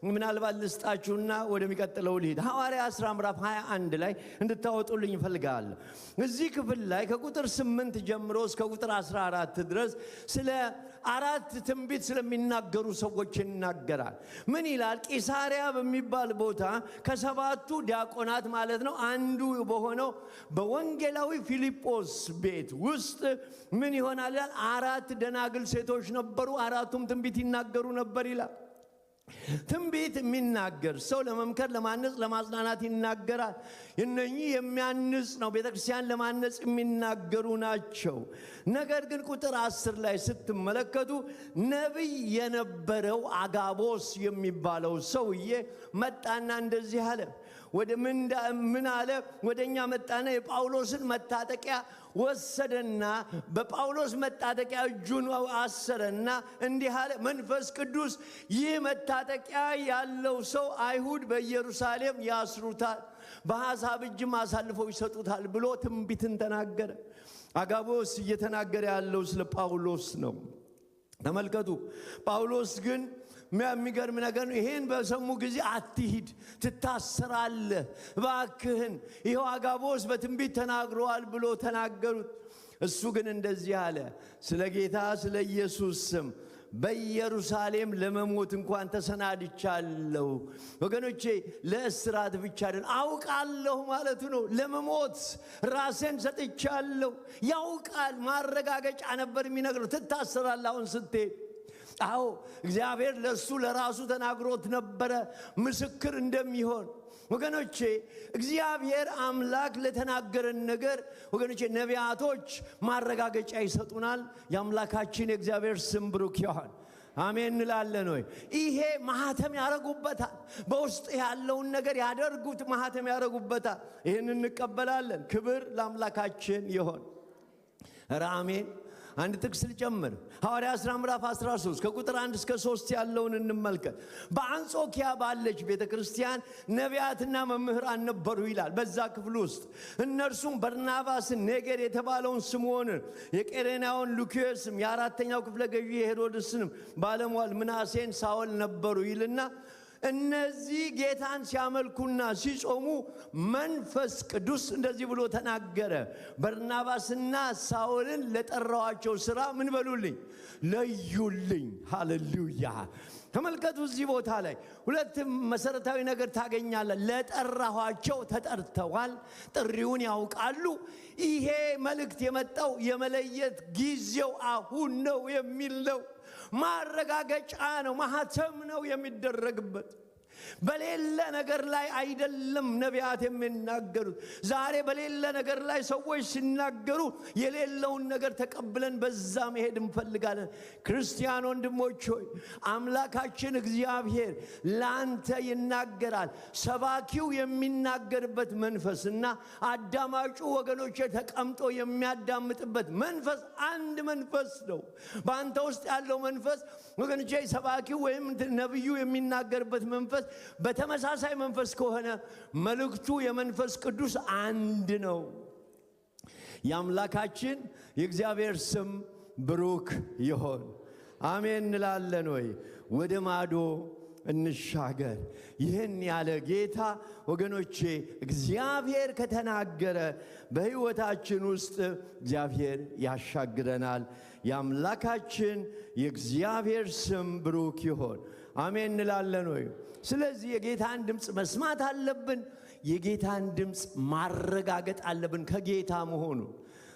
ምናልባት ልስጣችሁና ወደሚቀጥለው ልሂድ። ሐዋርያት ሥራ ምዕራፍ 21 ላይ እንድታወጡልኝ እፈልጋለሁ። እዚህ ክፍል ላይ ከቁጥር 8 ጀምሮ እስከ ቁጥር 14 ድረስ ስለ አራት ትንቢት ስለሚናገሩ ሰዎች ይናገራል። ምን ይላል? ቂሳሪያ በሚባል ቦታ ከሰባቱ ዲያቆናት ማለት ነው አንዱ በሆነው በወንጌላዊ ፊልጶስ ቤት ውስጥ ምን ይሆናል? አራት ደናግል ሴቶች ነበሩ። አራቱም ትንቢት ይናገሩ ነበር ይላል። ትንቢት የሚናገር ሰው ለመምከር፣ ለማነጽ፣ ለማጽናናት ይናገራል። እነኚህ የሚያንጽ ነው፣ ቤተክርስቲያን ለማነጽ የሚናገሩ ናቸው። ነገር ግን ቁጥር 10 ላይ ስትመለከቱ ነቢይ የነበረው አጋቦስ የሚባለው ሰውዬ መጣና እንደዚህ አለ። ምን አለ? ወደኛ መጣና የጳውሎስን መታጠቂያ ወሰደና በጳውሎስ መታጠቂያ እጁን አሰረና እንዲህ አለ፣ መንፈስ ቅዱስ ይህ መታጠቂያ ያለው ሰው አይሁድ በኢየሩሳሌም ያስሩታል፣ በአሕዛብ እጅም አሳልፈው ይሰጡታል ብሎ ትንቢትን ተናገረ። አጋቦስ እየተናገረ ያለው ስለ ጳውሎስ ነው። ተመልከቱ። ጳውሎስ ግን የሚገርም ነገር ነው። ይሄን በሰሙ ጊዜ አትሂድ፣ ትታሰራለህ፣ እባክህን ይኸው አጋቦስ በትንቢት ተናግሯል ብሎ ተናገሩት። እሱ ግን እንደዚህ አለ፣ ስለ ጌታ ስለ ኢየሱስ ስም በኢየሩሳሌም ለመሞት እንኳን ተሰናድቻለሁ። ወገኖቼ ለእስራት ብቻ አይደል፣ አውቃለሁ ማለቱ ነው። ለመሞት ራሴን ሰጥቻለሁ። ያውቃል። ማረጋገጫ ነበር የሚነግረው። ትታሰራለህ አሁን ስትሄድ አዎ እግዚአብሔር ለሱ ለራሱ ተናግሮት ነበረ ምስክር እንደሚሆን። ወገኖቼ እግዚአብሔር አምላክ ለተናገረን ነገር ወገኖቼ ነቢያቶች ማረጋገጫ ይሰጡናል። የአምላካችን የእግዚአብሔር ስም ብሩክ ይሁን። አሜን እንላለን ወይ? ይሄ ማህተም ያረጉበታል። በውስጥ ያለውን ነገር ያደርጉት ማህተም ያረጉበታል። ይሄን እንቀበላለን። ክብር ለአምላካችን ይሁን። አሜን። አንድ ጥቅስ ልጨምር። ሐዋርያት ሥራ ምዕራፍ 13 ከቁጥር 1 እስከ 3 ያለውን እንመልከት። በአንጾኪያ ባለች ቤተክርስቲያን ነቢያትና መምህራን ነበሩ ይላል። በዛ ክፍል ውስጥ እነርሱም በርናባስን፣ ኔጌር የተባለውን ስምዖንን፣ የቄሬናውን ሉኪዮስም፣ የአራተኛው ክፍለ ገዢ የሄሮድስንም ባለሟል ምናሴን፣ ሳውል ነበሩ ይልና እነዚህ ጌታን ሲያመልኩና ሲጾሙ መንፈስ ቅዱስ እንደዚህ ብሎ ተናገረ። በርናባስና ሳውልን ለጠራዋቸው ሥራ ምን በሉልኝ? ለዩልኝ። ሃሌሉያ። ተመልከቱ፣ እዚህ ቦታ ላይ ሁለት መሰረታዊ ነገር ታገኛለ። ለጠራኋቸው ተጠርተዋል፣ ጥሪውን ያውቃሉ። ይሄ መልእክት የመጣው የመለየት ጊዜው አሁን ነው የሚል ነው። ማረጋገጫ ነው፣ ማህተም ነው የሚደረግበት። በሌለ ነገር ላይ አይደለም ነቢያት የሚናገሩት። ዛሬ በሌለ ነገር ላይ ሰዎች ሲናገሩ የሌለውን ነገር ተቀብለን በዛ መሄድ እንፈልጋለን። ክርስቲያን ወንድሞች ሆይ አምላካችን እግዚአብሔር ላንተ ይናገራል። ሰባኪው የሚናገርበት መንፈስና አዳማጩ ወገኖች ተቀምጦ የሚያዳምጥበት መንፈስ አንድ መንፈስ ነው። በአንተ ውስጥ ያለው መንፈስ ወገኖቼ ሰባኪው ወይም ነብዩ የሚናገርበት መንፈስ በተመሳሳይ መንፈስ ከሆነ መልእክቱ የመንፈስ ቅዱስ አንድ ነው። የአምላካችን የእግዚአብሔር ስም ብሩክ ይሁን። አሜን እንላለን ወይ? ወደ ማዶ እንሻገር። ይህን ያለ ጌታ ወገኖቼ እግዚአብሔር ከተናገረ በሕይወታችን ውስጥ እግዚአብሔር ያሻግረናል። የአምላካችን የእግዚአብሔር ስም ብሩክ ይሁን። አሜን እንላለን ወይ? ስለዚህ የጌታን ድምፅ መስማት አለብን። የጌታን ድምፅ ማረጋገጥ አለብን ከጌታ መሆኑ።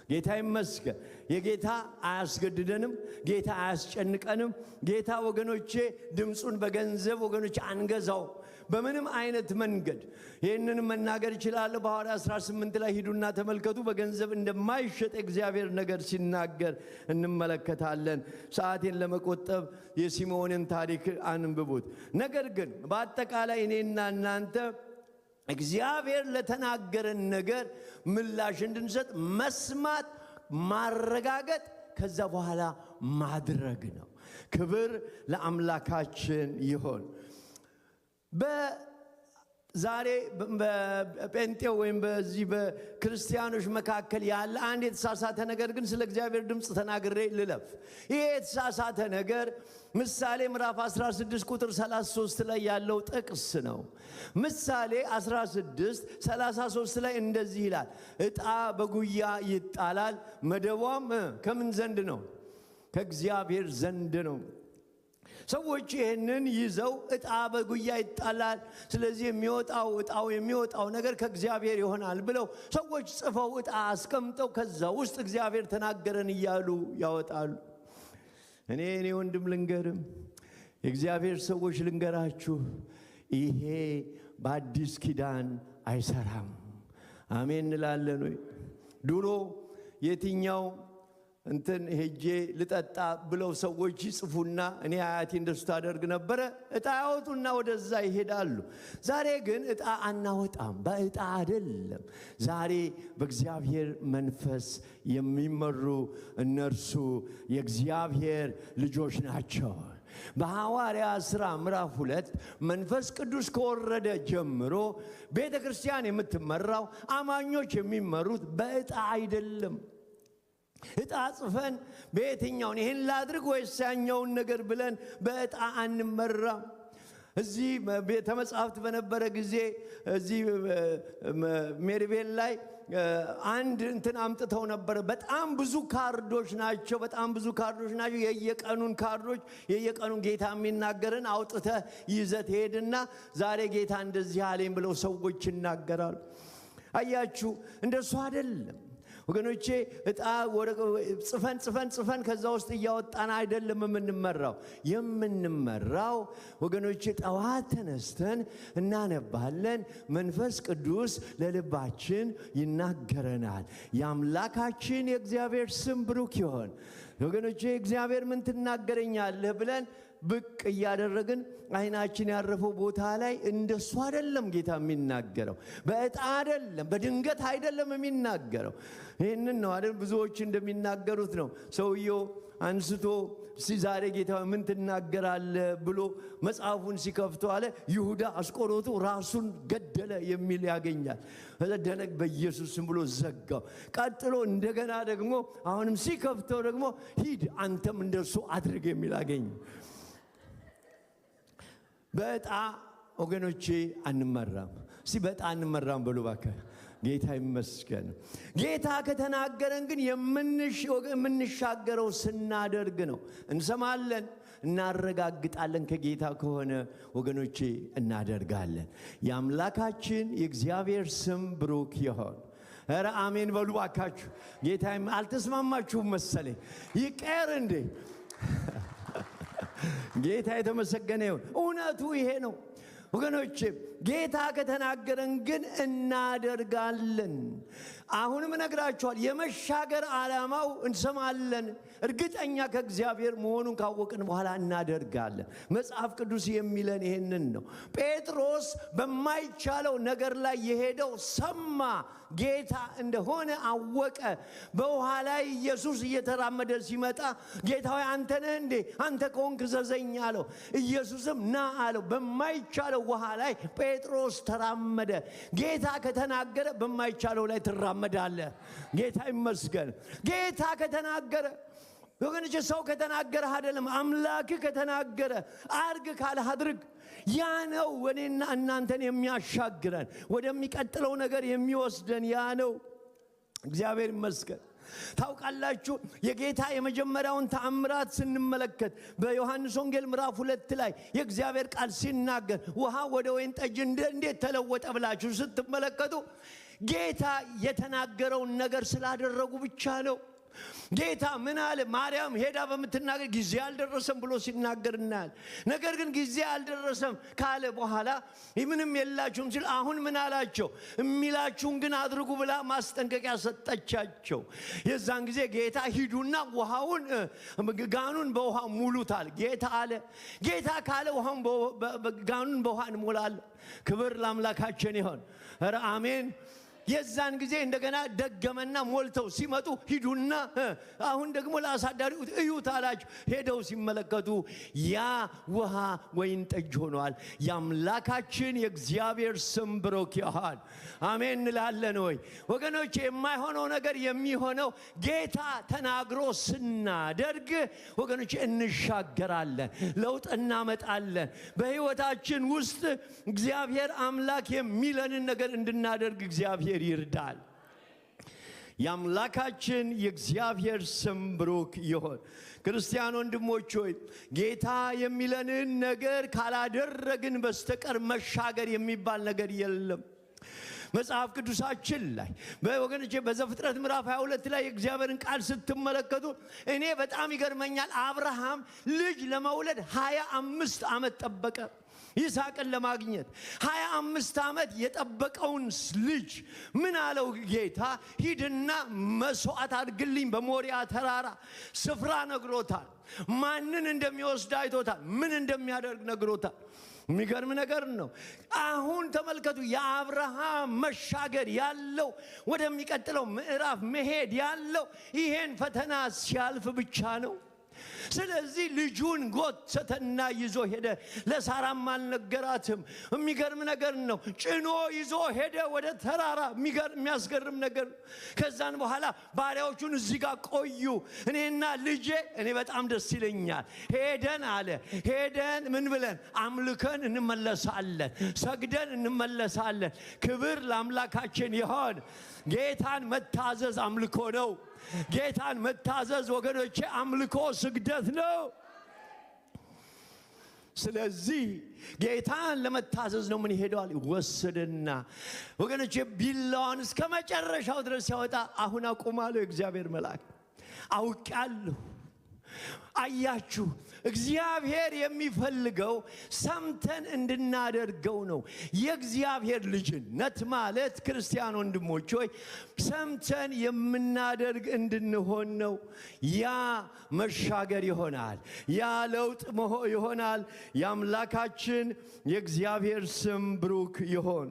ጌታ ይመስገን። የጌታ አያስገድደንም፣ ጌታ አያስጨንቀንም። ጌታ ወገኖቼ ድምፁን በገንዘብ ወገኖቼ አንገዛው በምንም አይነት መንገድ። ይህንን መናገር ይችላለሁ። በሐዋርያት 18 ላይ ሂዱና ተመልከቱ። በገንዘብ እንደማይሸጥ እግዚአብሔር ነገር ሲናገር እንመለከታለን። ሰዓቴን ለመቆጠብ የሲሞንን ታሪክ አንብቡት። ነገር ግን በአጠቃላይ እኔና እናንተ እግዚአብሔር ለተናገረን ነገር ምላሽ እንድንሰጥ መስማት፣ ማረጋገጥ፣ ከዛ በኋላ ማድረግ ነው። ክብር ለአምላካችን ይሁን። ዛሬ በጴንጤው ወይም በዚህ በክርስቲያኖች መካከል ያለ አንድ የተሳሳተ ነገር ግን ስለ እግዚአብሔር ድምፅ ተናግሬ ልለፍ። ይሄ የተሳሳተ ነገር ምሳሌ ምዕራፍ 16 ቁጥር 33 ላይ ያለው ጥቅስ ነው። ምሳሌ 16 33 ላይ እንደዚህ ይላል፣ ዕጣ በጉያ ይጣላል፣ መደቧም ከምን ዘንድ ነው? ከእግዚአብሔር ዘንድ ነው። ሰዎች ይህንን ይዘው ዕጣ በጉያ ይጣላል፣ ስለዚህ ዕጣው የሚወጣው ነገር ከእግዚአብሔር ይሆናል ብለው ሰዎች ጽፈው ዕጣ አስቀምጠው ከዛ ውስጥ እግዚአብሔር ተናገረን እያሉ ያወጣሉ። እኔ ወንድም ልንገርም፣ የእግዚአብሔር ሰዎች ልንገራችሁ፣ ይሄ በአዲስ ኪዳን አይሰራም። አሜን እንላለን ወይ? ድሮ የትኛው እንትን ሄጄ ልጠጣ ብለው ሰዎች ይጽፉና እኔ አያቴ እንደሱ ታደርግ ነበረ። ዕጣ ያወጡና ወደዛ ይሄዳሉ። ዛሬ ግን ዕጣ አናወጣም። በዕጣ አይደለም። ዛሬ በእግዚአብሔር መንፈስ የሚመሩ እነርሱ የእግዚአብሔር ልጆች ናቸው። በሐዋርያት ሥራ ምዕራፍ 2 መንፈስ ቅዱስ ከወረደ ጀምሮ ቤተ ክርስቲያን የምትመራው አማኞች የሚመሩት በዕጣ አይደለም። ዕጣ ጽፈን በየትኛውን ይህን ላድርግ ወይስ ያኛውን ነገር ብለን በዕጣ አንመራም። እዚህ ቤተ መጻሕፍት በነበረ ጊዜ እዚህ ሜሪቤል ላይ አንድ እንትን አምጥተው ነበረ። በጣም ብዙ ካርዶች ናቸው። የየቀኑን ካርዶች የየቀኑን ጌታ የሚናገርን አውጥተህ ይዘህ ትሄድና ዛሬ ጌታ እንደዚህ አለኝ ብለው ሰዎች ይናገራሉ። አያችሁ፣ እንደሱ አይደለም ወገኖቼ እጣ ጽፈን ከዛ ውስጥ እያወጣን አይደለም የምንመራው ወገኖቼ ጠዋት ተነስተን እናነባለን። መንፈስ ቅዱስ ለልባችን ይናገረናል። የአምላካችን የእግዚአብሔር ስም ብሩክ ይሁን። ወገኖቼ እግዚአብሔር ምን ትናገረኛለህ ብለን ብቅ እያደረግን አይናችን ያረፈው ቦታ ላይ እንደሱ አይደለም ጌታ የሚናገረው። በእጣ አይደለም፣ በድንገት አይደለም የሚናገረው። ይህንን ነው አይደል ብዙዎች እንደሚናገሩት ነው። ሰውየው አንስቶ ዛሬ ጌታ ምን ትናገራለህ ብሎ መጽሐፉን ሲከፍቶ አለ ይሁዳ አስቆሮቱ ራሱን ገደለ የሚል ያገኛል። ደነግ በኢየሱስ ስም ብሎ ዘጋው። ቀጥሎ እንደገና ደግሞ አሁንም ሲከፍተው ደግሞ ሂድ አንተም እንደሱ አድርግ የሚል አገኘ። በእጣ ወገኖቼ አንመራም። በእጣ አንመራም በሉ እባክህ። ጌታ ይመስገን። ጌታ ከተናገረን ግን የምንሻገረው ስናደርግ ነው። እንሰማለን፣ እናረጋግጣለን። ከጌታ ከሆነ ወገኖቼ እናደርጋለን። የአምላካችን የእግዚአብሔር ስም ብሩክ ይሁን። ኧረ አሜን በሉ እባካችሁ። ጌታ አልተስማማችሁም መሰለኝ። ይቀር እንዴ? ጌታ የተመሰገነ ይሁን። እውነቱ ይሄ ነው ወገኖቼ። ጌታ ከተናገረን ግን እናደርጋለን። አሁንም እነግራችኋል፣ የመሻገር ዓላማው እንሰማለን። እርግጠኛ ከእግዚአብሔር መሆኑን ካወቅን በኋላ እናደርጋለን። መጽሐፍ ቅዱስ የሚለን ይሄንን ነው። ጴጥሮስ በማይቻለው ነገር ላይ የሄደው ሰማ፣ ጌታ እንደሆነ አወቀ። በውሃ ላይ ኢየሱስ እየተራመደ ሲመጣ ጌታ ሆይ አንተ ነህ እንዴ? አንተ ከሆንክ እዘዘኝ አለው። ኢየሱስም ና አለው። በማይቻለው ውሃ ላይ ጴጥሮስ ተራመደ። ጌታ ከተናገረ በማይቻለው ላይ ትራመዳለህ። ጌታ ይመስገን። ጌታ ከተናገረ ወገኖቼ፣ ሰው ከተናገረ አይደለም፣ አምላክ ከተናገረ አርግ ካለ አድርግ። ያ ነው ወኔና እናንተን የሚያሻግረን ወደሚቀጥለው ነገር የሚወስደን ያ ነው። እግዚአብሔር ይመስገን። ታውቃላችሁ የጌታ የመጀመሪያውን ተአምራት ስንመለከት በዮሐንስ ወንጌል ምዕራፍ 2 ላይ የእግዚአብሔር ቃል ሲናገር ውሃ ወደ ወይን ጠጅ እንዴት ተለወጠ ብላችሁ ስትመለከቱ ጌታ የተናገረውን ነገር ስላደረጉ ብቻ ነው። ጌታ ምን አለ? ማርያም ሄዳ በምትናገር ጊዜ አልደረሰም ብሎ ሲናገር እናያል። ነገር ግን ጊዜ አልደረሰም ካለ በኋላ ምንም የላችሁም ሲል አሁን ምን አላቸው? የሚላችሁን ግን አድርጉ ብላ ማስጠንቀቂያ ሰጠቻቸው። የዛን ጊዜ ጌታ ሂዱና ውሃውን ጋኑን በውሃ ሙሉታል ጌታ አለ። ጌታ ካለ ውሃውን ጋኑን በውሃ እንሞላለን። ክብር ለአምላካችን ይሁን። ኧረ አሜን። የዛን ጊዜ እንደገና ደገመና ሞልተው ሲመጡ ሂዱና አሁን ደግሞ ለአሳዳሪው እዩት አላቸው። ሄደው ሲመለከቱ ያ ውሃ ወይን ጠጅ ሆኗል። የአምላካችን የእግዚአብሔር ስም ብሩክ ይሁን። አሜን እንላለን ወይ ወገኖቼ? የማይሆነው ነገር የሚሆነው ጌታ ተናግሮ ስናደርግ ወገኖቼ እንሻገራለን፣ ለውጥ እናመጣለን። በሕይወታችን ውስጥ እግዚአብሔር አምላክ የሚለንን ነገር እንድናደርግ እግዚአብሔር ይርዳል። የአምላካችን የእግዚአብሔር ስም ብሩክ ይሁን። ክርስቲያን ወንድሞች ሆይ ጌታ የሚለንን ነገር ካላደረግን በስተቀር መሻገር የሚባል ነገር የለም። መጽሐፍ ቅዱሳችን ላይ በወገኖቼ በዘፍጥረት ምዕራፍ 22 ላይ የእግዚአብሔርን ቃል ስትመለከቱ እኔ በጣም ይገርመኛል። አብርሃም ልጅ ለመውለድ 25 ዓመት ጠበቀ። ይስሐቅን ለማግኘት 25 ዓመት የጠበቀውን ልጅ ምን አለው ጌታ? ሂድና መስዋዕት አድርግልኝ በሞሪያ ተራራ። ስፍራ ነግሮታል። ማንን እንደሚወስድ አይቶታል። ምን እንደሚያደርግ ነግሮታል። የሚገርም ነገር ነው። አሁን ተመልከቱ፣ የአብርሃም መሻገር ያለው ወደሚቀጥለው ምዕራፍ መሄድ ያለው ይሄን ፈተና ሲያልፍ ብቻ ነው። ስለዚህ ልጁን ጎተተና ይዞ ሄደ። ለሳራም አልነገራትም። የሚገርም ነገር ነው። ጭኖ ይዞ ሄደ ወደ ተራራ። የሚያስገርም ነገር። ከዛን በኋላ ባሪያዎቹን እዚህ ጋር ቆዩ። እኔና ልጄ እኔ በጣም ደስ ይለኛል። ሄደን አለ ሄደን ምን ብለን አምልከን እንመለሳለን፣ ሰግደን እንመለሳለን። ክብር ለአምላካችን ይሁን። ጌታን መታዘዝ አምልኮ ነው። ጌታን መታዘዝ ወገኖቼ አምልኮ ስግደት ነው። ስለዚህ ጌታን ለመታዘዝ ነው ምን ይሄዳል ወሰደና ወገኖቼ ቢላዋን እስከ መጨረሻው ድረስ ያወጣ አሁን አቁማለሁ እግዚአብሔር መልአክ አውቃለሁ አያችሁ እግዚአብሔር የሚፈልገው ሰምተን እንድናደርገው ነው የእግዚአብሔር ልጅነት ማለት ክርስቲያን ወንድሞች ሆይ ሰምተን የምናደርግ እንድንሆን ነው ያ መሻገር ይሆናል ያ ለውጥ ይሆናል የአምላካችን የእግዚአብሔር ስም ብሩክ ይሆን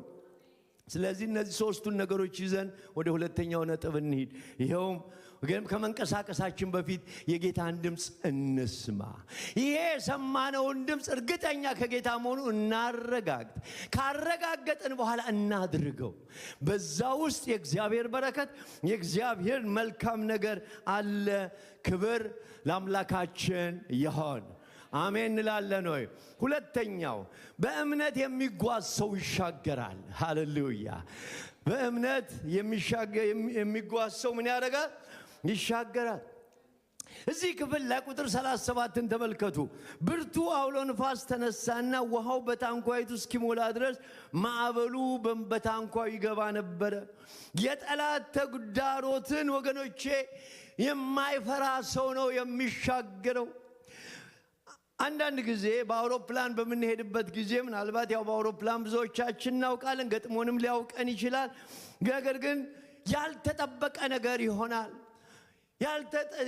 ስለዚህ እነዚህ ሶስቱን ነገሮች ይዘን ወደ ሁለተኛው ነጥብ እንሂድ ይሄውም ግን ከመንቀሳቀሳችን በፊት የጌታን ድምጽ እንስማ ይሄ ሰማነውን ድምጽ እርግጠኛ ከጌታ መሆኑ እናረጋግጥ ካረጋገጥን በኋላ እናድርገው በዛ ውስጥ የእግዚአብሔር በረከት የእግዚአብሔር መልካም ነገር አለ ክብር ለአምላካችን ይሁን አሜን እንላለን ወይ ሁለተኛው በእምነት የሚጓዝ ሰው ይሻገራል ሃሌሉያ በእምነት የሚጓዝ ሰው ምን ያደርጋል ይሻገራል እዚህ ክፍል ላይ ቁጥር 37ን ተመልከቱ ብርቱ አውሎ ንፋስ ተነሳና ውሃው በታንኳይቱ እስኪሞላ ድረስ ማዕበሉ በታንኳው ይገባ ነበር የጠላት ተግዳሮትን ወገኖቼ የማይፈራ ሰው ነው የሚሻገረው አንዳንድ ጊዜ በአውሮፕላን በመንሄድበት ጊዜ ምናልባት ያው በአውሮፕላን ብዙዎቻችን እናውቃለን ገጥሞንም ሊያውቀን ይችላል ነገር ግን ያልተጠበቀ ነገር ይሆናል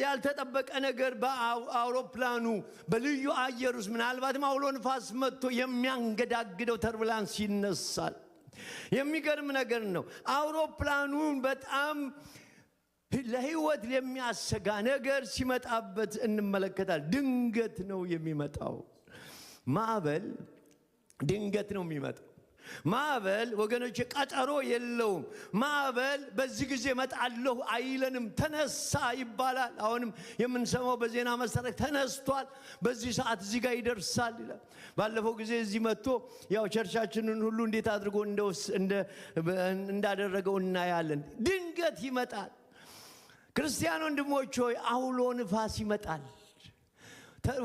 ያልተጠበቀ ነገር በአውሮፕላኑ በልዩ አየር ውስጥ ምናልባትም አውሎ ንፋስ መጥቶ የሚያንገዳግደው ተርቡላንስ ይነሳል የሚገርም ነገር ነው አውሮፕላኑን በጣም ለህይወት የሚያሰጋ ነገር ሲመጣበት እንመለከታል ድንገት ነው የሚመጣው ማዕበል ድንገት ነው የሚመጣው ማዕበል ወገኖች ቀጠሮ የለውም ማዕበል በዚህ ጊዜ መጣለሁ አይለንም ተነሳ ይባላል አሁንም የምንሰማው በዜና መሰረት ተነስቷል በዚህ ሰዓት እዚህ ጋር ይደርሳል ይላል ባለፈው ጊዜ እዚህ መጥቶ ያው ቸርቻችንን ሁሉ እንዴት አድርጎ እንዳደረገው እናያለን ድንገት ይመጣል ክርስቲያን ወንድሞች ሆይ አውሎ ንፋስ ይመጣል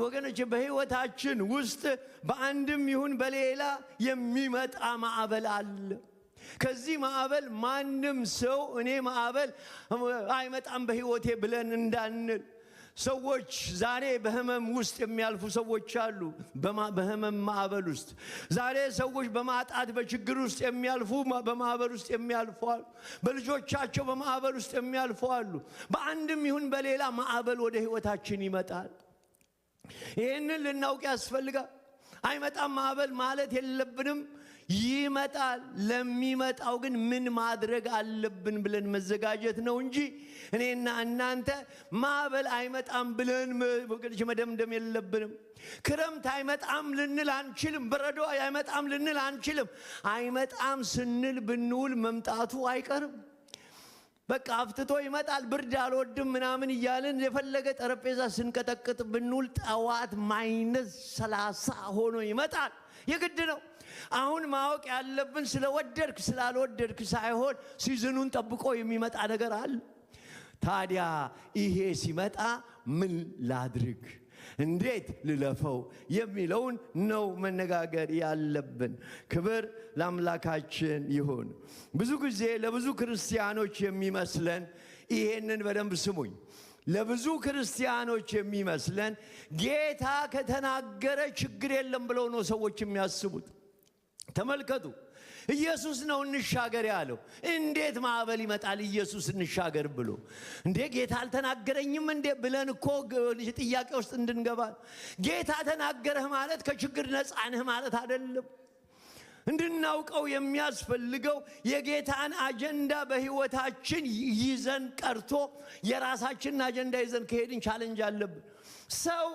ወገኖች በህይወታችን ውስጥ በአንድም ይሁን በሌላ የሚመጣ ማዕበል አለ ከዚህ ማዕበል ማንም ሰው እኔ ማዕበል አይመጣም በህይወቴ ብለን እንዳንል ሰዎች ዛሬ በህመም ውስጥ የሚያልፉ ሰዎች አሉ በህመም ማዕበል ውስጥ ዛሬ ሰዎች በማጣት በችግር ውስጥ የሚያልፉ በማዕበል ውስጥ የሚያልፉ አሉ በልጆቻቸው በማዕበል ውስጥ የሚያልፉ አሉ በአንድም ይሁን በሌላ ማዕበል ወደ ህይወታችን ይመጣል ይሄንን ልናውቅ ያስፈልጋል አይመጣም ማዕበል ማለት የለብንም ይመጣል ለሚመጣው ግን ምን ማድረግ አለብን ብለን መዘጋጀት ነው እንጂ እኔና እናንተ ማዕበል አይመጣም ብለን መደምደም የለብንም ክረምት አይመጣም ልንል አንችልም በረዶ አይመጣም ልንል አንችልም አይመጣም ስንል ብንውል መምጣቱ አይቀርም በቃ አፍትቶ ይመጣል ብርድ አልወድም ምናምን እያልን የፈለገ ጠረጴዛ ስንቀጠቅጥ ብንውል ጠዋት -30 ሆኖ ይመጣል የግድ ነው አሁን ማወቅ ያለብን ስለወደድክ ስላልወደድክ ሳይሆን ሲዝኑን ጠብቆ የሚመጣ ነገር አለ ታዲያ ይሄ ሲመጣ ምን ላድርግ እንዴት ልለፈው የሚለውን ነው መነጋገር ያለብን ክብር ለአምላካችን ይሁን ብዙ ጊዜ ለብዙ ክርስቲያኖች የሚመስለን ይሄንን በደንብ ስሙኝ ለብዙ ክርስቲያኖች የሚመስለን ጌታ ከተናገረ ችግር የለም ብለው ነው ሰዎች የሚያስቡት ተመልከቱ ኢየሱስ ነው እንሻገር ያለው እንዴት ማዕበል ይመጣል ኢየሱስ እንሻገር ብሎ እንዴ ጌታ አልተናገረኝም እንዴ ብለን እኮ ጥያቄ ውስጥ እንድንገባ ጌታ ተናገረህ ማለት ከችግር ነፃ ነህ ማለት አይደለም እንድናውቀው የሚያስፈልገው የጌታን አጀንዳ በህይወታችን ይዘን ቀርቶ የራሳችንን አጀንዳ ይዘን ከሄድን ቻሌንጅ አለብን ሰው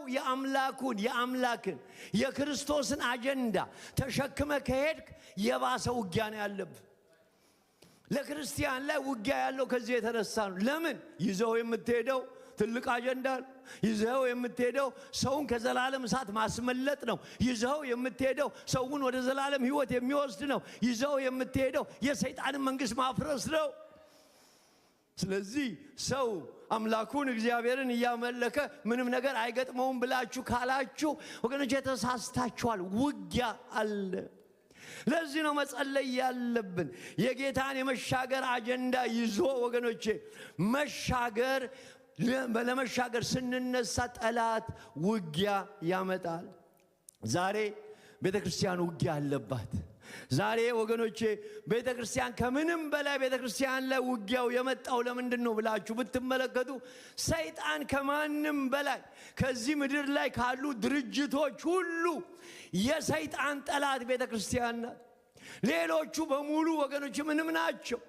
የአምላክን የክርስቶስን አጀንዳ ተሸክመ ከሄድክ የባሰ ውጊያ ነው ያለብህ ለክርስቲያን ላይ ውጊያ ያለው ከዚህ የተነሳ ነው ለምን ይዘው የምትሄደው ትልቅ አጀንዳ ይዘው የምትሄደው ሰውን ከዘላለም እሳት ማስመለጥ ነው ይዘው የምትሄደው ሰውን ወደ ዘላለም ህይወት የሚወስድ ነው ይዘው የምትሄደው የሰይጣንን መንግስት ማፍረስ ነው ስለዚህ ሰው አምላኩን እግዚአብሔርን እያመለከ ምንም ነገር አይገጥመውም ብላችሁ ካላችሁ ወገኖቼ ተሳስታችኋል። ውጊያ አለ። ለዚህ ነው መጸለይ ያለብን። የጌታን የመሻገር አጀንዳ ይዞ ወገኖቼ ለመሻገር ስንነሳ ጠላት ውጊያ ያመጣል። ዛሬ ቤተክርስቲያን ውጊያ አለባት። ዛሬ ወገኖቼ ቤተክርስቲያን ከምንም በላይ ቤተክርስቲያን ላይ ውጊያው የመጣው ለምንድን ነው ብላችሁ ብትመለከቱ ሰይጣን ከማንም በላይ ከዚህ ምድር ላይ ካሉ ድርጅቶች ሁሉ የሰይጣን ጠላት ቤተክርስቲያን ናት። ሌሎቹ በሙሉ ወገኖቼ ምንም ናቸው?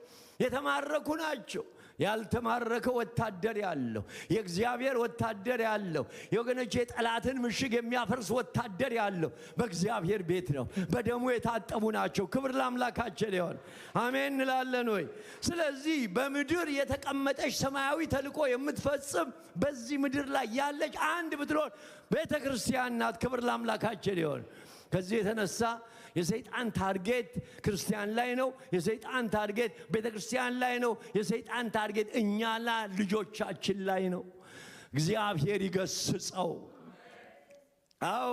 የተማረኩ ናቸው። ያልተማረከ ወታደር ያለው የእግዚአብሔር ወታደር ያለው የወገኖቼ ጠላትን ምሽግ የሚያፈርስ ወታደር ያለው በእግዚአብሔር ቤት ነው። በደሙ የታጠቡ ናቸው። ክብር ለአምላካችን ይሁን። አሜን እንላለን ወይ? ስለዚህ በምድር የተቀመጠች ሰማያዊ ተልእኮ የምትፈጽም በዚህ ምድር ላይ ያለች አንድ ብትኖር ቤተክርስቲያን ናት። ክብር ለአምላካችን ይሁን። ከዚህ የተነሳ የሰይጣን ታርጌት ክርስቲያን ላይ ነው። የሰይጣን ታርጌት ቤተክርስቲያን ላይ ነው። የሰይጣን ታርጌት እኛና ልጆቻችን ላይ ነው። እግዚአብሔር ይገስጸው። አዎ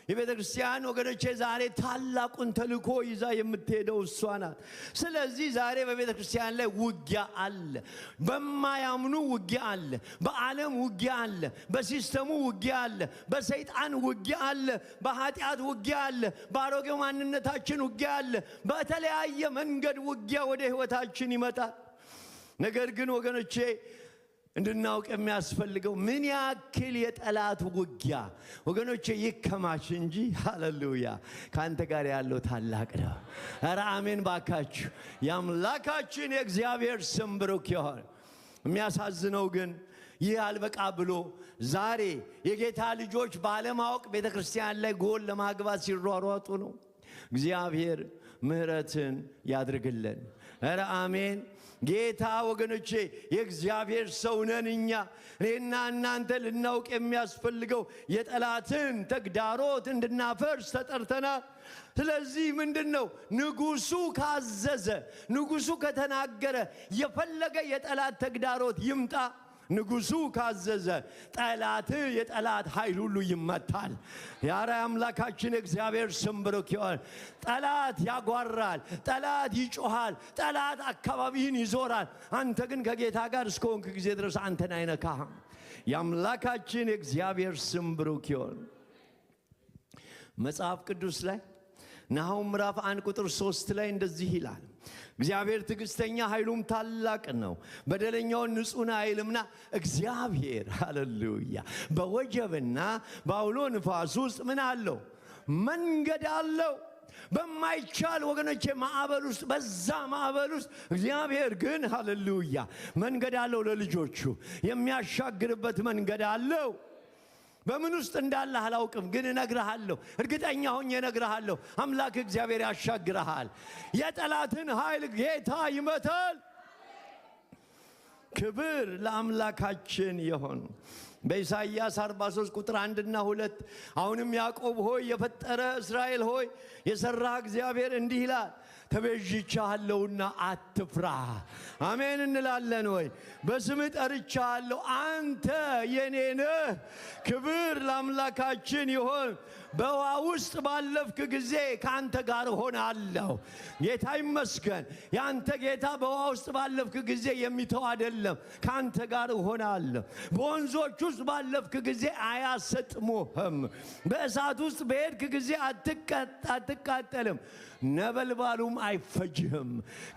የቤተክርስቲያን ወገኖቼ ዛሬ ታላቁን ተልእኮ ይዛ የምትሄደው እሷ ናት። ስለዚህ ዛሬ በቤተክርስቲያን ላይ ውጊያ አለ። በማያምኑ ውጊያ አለ። በዓለም ውጊያ አለ። በሲስተሙ ውጊያ አለ። በሰይጣን ውጊያ አለ። በኃጢአት ውጊያ አለ። በአሮጌው ማንነታችን ውጊያ አለ። በተለያየ መንገድ ውጊያ ወደ ህይወታችን ይመጣል። ነገር ግን ወገኖቼ እንድናውቅ የሚያስፈልገው ምን ያክል የጠላት ውጊያ ወገኖቼ ይከማች እንጂ ሃሌሉያ ካንተ ጋር ያለው ታላቅ ነው። ኧረ አሜን ባካችሁ። የአምላካችን የእግዚአብሔር ስም ብሩክ ይሁን። የሚያሳዝነው ግን ይህ አልበቃ ብሎ ዛሬ የጌታ ልጆች ባለማወቅ ቤተክርስቲያን ላይ ጎል ለማግባት ሲሯሯጡ ነው። እግዚአብሔር ምሕረትን ያድርግልን። ኧረ አሜን። ጌታ ወገኖቼ የእግዚአብሔር ሰው ነን እኔና እናንተ ልናውቅ የሚያስፈልገው የጠላትን ተግዳሮት እንድናፈርስ ተጠርተናል። ስለዚህ ምንድነው? ንጉሱ ካዘዘ፣ ንጉሱ ከተናገረ የፈለገ የጠላት ተግዳሮት ይምጣ፣ ንጉሱ ካዘዘ የጠላት ኃይል ሁሉ ይመታል። ያረ አምላካችን እግዚአብሔር ስም ብሩክ ይሁን። ጠላት ያጓራል፣ ጠላት ይጮሃል፣ ጠላት አካባቢን ይዞራል። አንተ ግን ከጌታ ጋር እስከሆንክ ጊዜ ድረስ አንተን አይነካህም። የአምላካችን እግዚአብሔር ስም ብሩክ ይሁን። መጽሐፍ ቅዱስ ላይ ናሁም ምዕራፍ 1 ቁጥር 3 ላይ እንደዚህ ይላል፣ እግዚአብሔር ትዕግስተኛ ኃይሉም ታላቅ ነው፣ በደለኛውን ንጹሕን አይልምና እግዚአብሔር ሃሌሉያ በወጀብና በአውሎ ንፋስ ውስጥ ምን አለው? መንገድ አለው። በማይቻል ወገኖቼ ማዕበል ውስጥ፣ በዛ ማዕበል ውስጥ እግዚአብሔር ግን ሃሌሉያ መንገድ አለው። ለልጆቹ የሚያሻግርበት መንገድ አለው። በምን ውስጥ እንዳለ አላውቅም፣ ግን እነግርሃለሁ፣ እርግጠኛ ሆኜ እነግርሃለሁ፣ አምላክ እግዚአብሔር ያሻግርሃል። የጠላትን ኃይል ጌታ ይመታል። ክብር ለአምላካችን ይሁን። በኢሳይያስ 43 ቁጥር 1 እና 2 አሁንም ያዕቆብ ሆይ የፈጠረ እስራኤል ሆይ የሰራ እግዚአብሔር እንዲህ ይላል፣ ተቤዥቻለሁና አትፍራ። አሜን እንላለን ወይ? በስምህ ጠርቻለሁ፣ አንተ የኔ ነህ። ክብር ለአምላካችን ይሁን። በውሃ ውስጥ ባለፍክ ጊዜ ካንተ ጋር ሆናለሁ። ጌታ ይመስገን። ያንተ ጌታ በውሃ ውስጥ ባለፍክ ጊዜ የሚተው አይደለም፣ ካንተ ጋር ሆናለሁ። በወንዞች ውስጥ ባለፍክ ጊዜ አያሰጥሙህም። በእሳት ውስጥ በሄድክ ጊዜ አትቃጠልም፣ ነበልባሉም አይፈጅህም።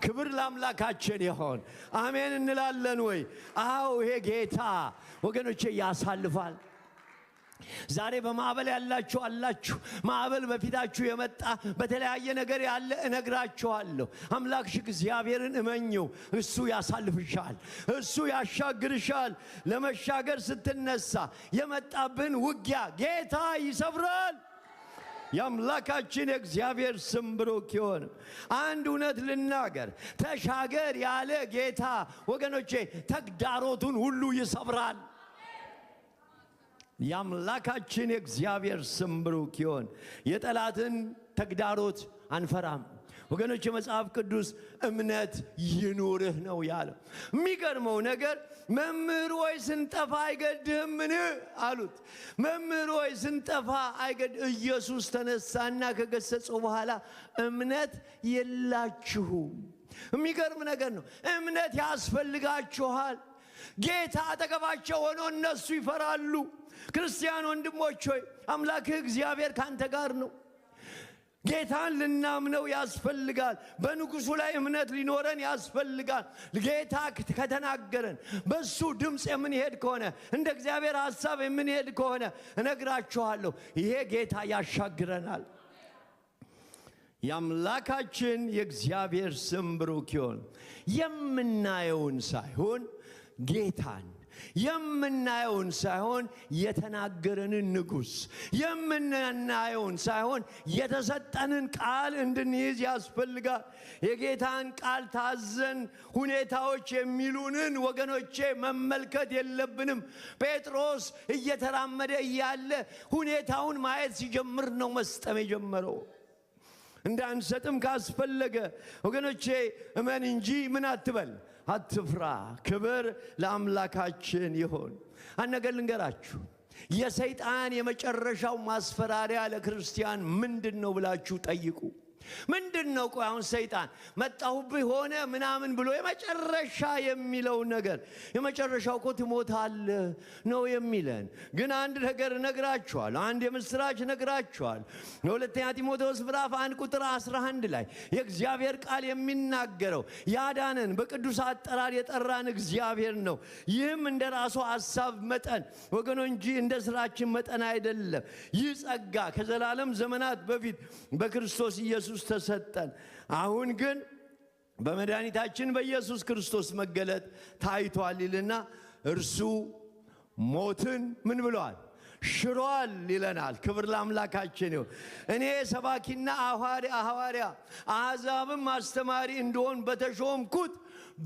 ክብር ለአምላካችን ይሁን። አሜን እንላለን ወይ? አዎ ይሄ ጌታ ወገኖቼ ያሳልፋል። ዛሬ በማዕበል ያላችሁ አላችሁ። ማዕበል በፊታችሁ የመጣ በተለያየ ነገር ያለ እነግራችኋለሁ። አምላክሽ እግዚአብሔርን እመኚው፣ እሱ ያሳልፍሻል፣ እሱ ያሻግርሻል። ለመሻገር ስትነሳ የመጣብን ውጊያ ጌታ ይሰብራል። የአምላካችን የእግዚአብሔር ስም ብሩክ ይሁን። አንድ እውነት ልናገር፣ ተሻገር ያለ ጌታ ወገኖቼ ተግዳሮቱን ሁሉ ይሰብራል። የአምላካችን የእግዚአብሔር ስም ብሩክ ይሁን። የጠላትን ተግዳሮት አንፈራም። ወገኖች የመጽሐፍ ቅዱስ እምነት ይኑርህ ነው ያለው። የሚገርመው ነገር መምህር ሆይ ስንጠፋ አይገድህምን አሉት። መምህር ሆይ ስንጠፋ ኢየሱስ ተነሳና ከገሰጸው በኋላ እምነት የላችሁም። የሚገርም ነገር ነው። እምነት ያስፈልጋችኋል። ጌታ አጠገባቸው ሆኖ እነሱ ይፈራሉ። ክርስቲያን ወንድሞች ሆይ አምላክህ እግዚአብሔር ካንተ ጋር ነው። ጌታን ልናምነው ያስፈልጋል። በንጉሱ ላይ እምነት ሊኖረን ያስፈልጋል። ጌታ ከተናገረን በሱ ድምፅ የምንሄድ ከሆነ እንደ እግዚአብሔር ሐሳብ የምንሄድ ከሆነ እነግራችኋለሁ ይሄ ጌታ ያሻግረናል። የአምላካችን የእግዚአብሔር ስም ብሩክ ይሁን። የምናየውን ሳይሆን ጌታን፣ የምናየውን ሳይሆን የተናገረንን ንጉሥ፣ የምናየውን ሳይሆን የተሰጠንን ቃል እንድንይዝ ያስፈልጋል። የጌታን ቃል ታዘን ሁኔታዎች የሚሉንን ወገኖቼ መመልከት የለብንም። ጴጥሮስ እየተራመደ እያለ ሁኔታውን ማየት ሲጀምር ነው መስጠም የጀመረው። እንዳንሰጥም ካስፈለገ ወገኖቼ እመን እንጂ ምን አትበል፣ አትፍራ። ክብር ለአምላካችን ይሁን። አንድ ነገር ልንገራችሁ። የሰይጣን የመጨረሻው ማስፈራሪያ ለክርስቲያን ምንድን ነው ብላችሁ ጠይቁ። ምንድን ነው? ቆይ አሁን ሰይጣን መጣሁብህ ሆነ ምናምን ብሎ የመጨረሻ የሚለው ነገር የመጨረሻው እኮ ትሞታለህ ነው የሚለን። ግን አንድ ነገር እነግራችኋለሁ፣ አንድ የምስራች እነግራችኋለሁ። በሁለተኛ ጢሞቴዎስ ምዕራፍ 1 ቁጥር 11 ላይ የእግዚአብሔር ቃል የሚናገረው ያዳነን በቅዱስ አጠራር የጠራን እግዚአብሔር ነው። ይህም እንደ ራሱ ሐሳብ መጠን ወገኖ እንጂ እንደ ስራችን መጠን አይደለም። ይህ ጸጋ ከዘላለም ዘመናት በፊት በክርስቶስ ኢየሱስ ተሰጠን። አሁን ግን በመድኃኒታችን በኢየሱስ ክርስቶስ መገለጥ ታይቷል ይልና እርሱ ሞትን ምን ብሏል? ሽሯል ይለናል። ክብር ለአምላካችን ይሁን። እኔ ሰባኪና ሐዋርያ አሕዛብም አስተማሪ እንደሆን በተሾምኩት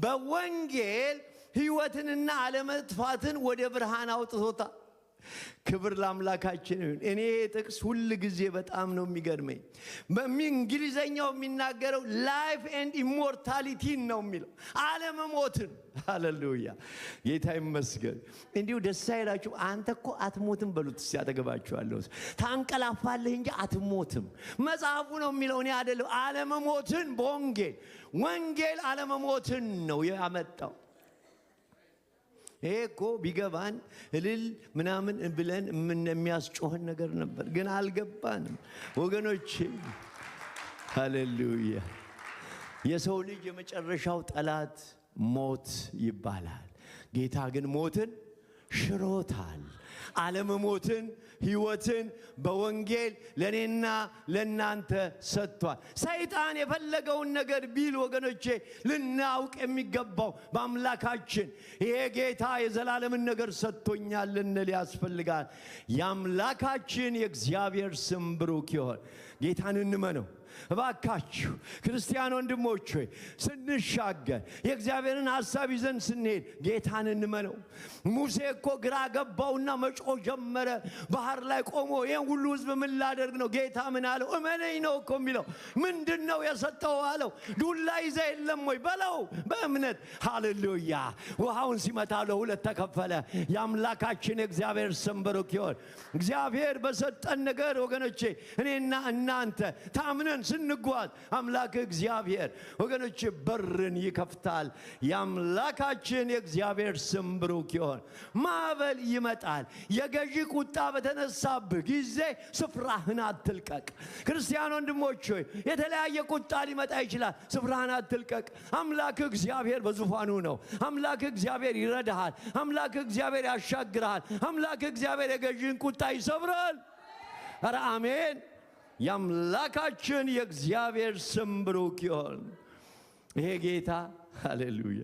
በወንጌል ሕይወትንና አለመጥፋትን ወደ ብርሃን አውጥቶታል። ክብር ለአምላካችን ይሁን። እኔ ጥቅስ ሁል ጊዜ በጣም ነው የሚገርመኝ። በእንግሊዘኛው የሚናገረው ላይፍ ኤንድ ኢሞርታሊቲ ነው የሚለው፣ አለመሞትን። ሃሌሉያ ጌታ ይመስገን። እንዲሁ ደስ አይላችሁ? አንተ እኮ አትሞትም በሉት እስቲ አጠገባችኋለሁ። ታንቀላፋለህ እንጂ አትሞትም። መጽሐፉ ነው የሚለው፣ እኔ አይደለም። አለመሞትን በወንጌል ወንጌል አለመሞትን ነው ያመጣው። ይሄ እኮ ቢገባን እልል ምናምን ብለን የሚያስጮህን ነገር ነበር፣ ግን አልገባንም ወገኖቼ። ሃሌሉያ። የሰው ልጅ የመጨረሻው ጠላት ሞት ይባላል። ጌታ ግን ሞትን ሽሮታል። አለመሞትን ሕይወትን በወንጌል ለኔና ለናንተ ሰጥቷል። ሰይጣን የፈለገውን ነገር ቢል ወገኖቼ ልናውቅ የሚገባው በአምላካችን ይሄ ጌታ የዘላለምን ነገር ሰጥቶኛል ልንል ያስፈልጋል። የአምላካችን የእግዚአብሔር ስም ብሩክ ይሁን። ጌታን እንመነው እባካችሁ ክርስቲያን ወንድሞች ሆይ። ስንሻገር የእግዚአብሔርን ሐሳብ ይዘን ስንሄድ ጌታን እንመነው። ሙሴ እኮ ግራ ገባውና መጮህ ጀመረ። ባህር ላይ ቆሞ ይህን ሁሉ ሕዝብ ምን ላደርግ ነው? ጌታ ምን አለው? እመነኝ ነው እኮ የሚለው። ምንድን ነው የሰጠው አለው? ዱላ ይዘህ የለም ወይ በለው በእምነት። ሃሌሉያ። ውሃውን ሲመታ ለሁለት ተከፈለ። የአምላካችን የእግዚአብሔር ስም ብሩክ ይሁን። እግዚአብሔር በሰጠን ነገር ወገኖቼ እኔና እናንተ ታምነን ስንጓዝ አምላክ እግዚአብሔር ወገኖች በርን ይከፍታል። የአምላካችን የእግዚአብሔር ስም ብሩክ ይሁን። ማዕበል ይመጣል። የገዢ ቁጣ በተነሳብህ ጊዜ ስፍራህን አትልቀቅ። ክርስቲያን ወንድሞች ሆይ የተለያየ ቁጣ ሊመጣ ይችላል። ስፍራህን አትልቀቅ። አምላክ እግዚአብሔር በዙፋኑ ነው። አምላክ እግዚአብሔር ይረዳሃል። አምላክ እግዚአብሔር ያሻግርሃል። አምላክ እግዚአብሔር የገዢን ቁጣ ይሰብራል። ኧረ አሜን። የአምላካችን የእግዚአብሔር ስም ብሩክ ይሁን። ይሄ ጌታ ሃሌሉያ።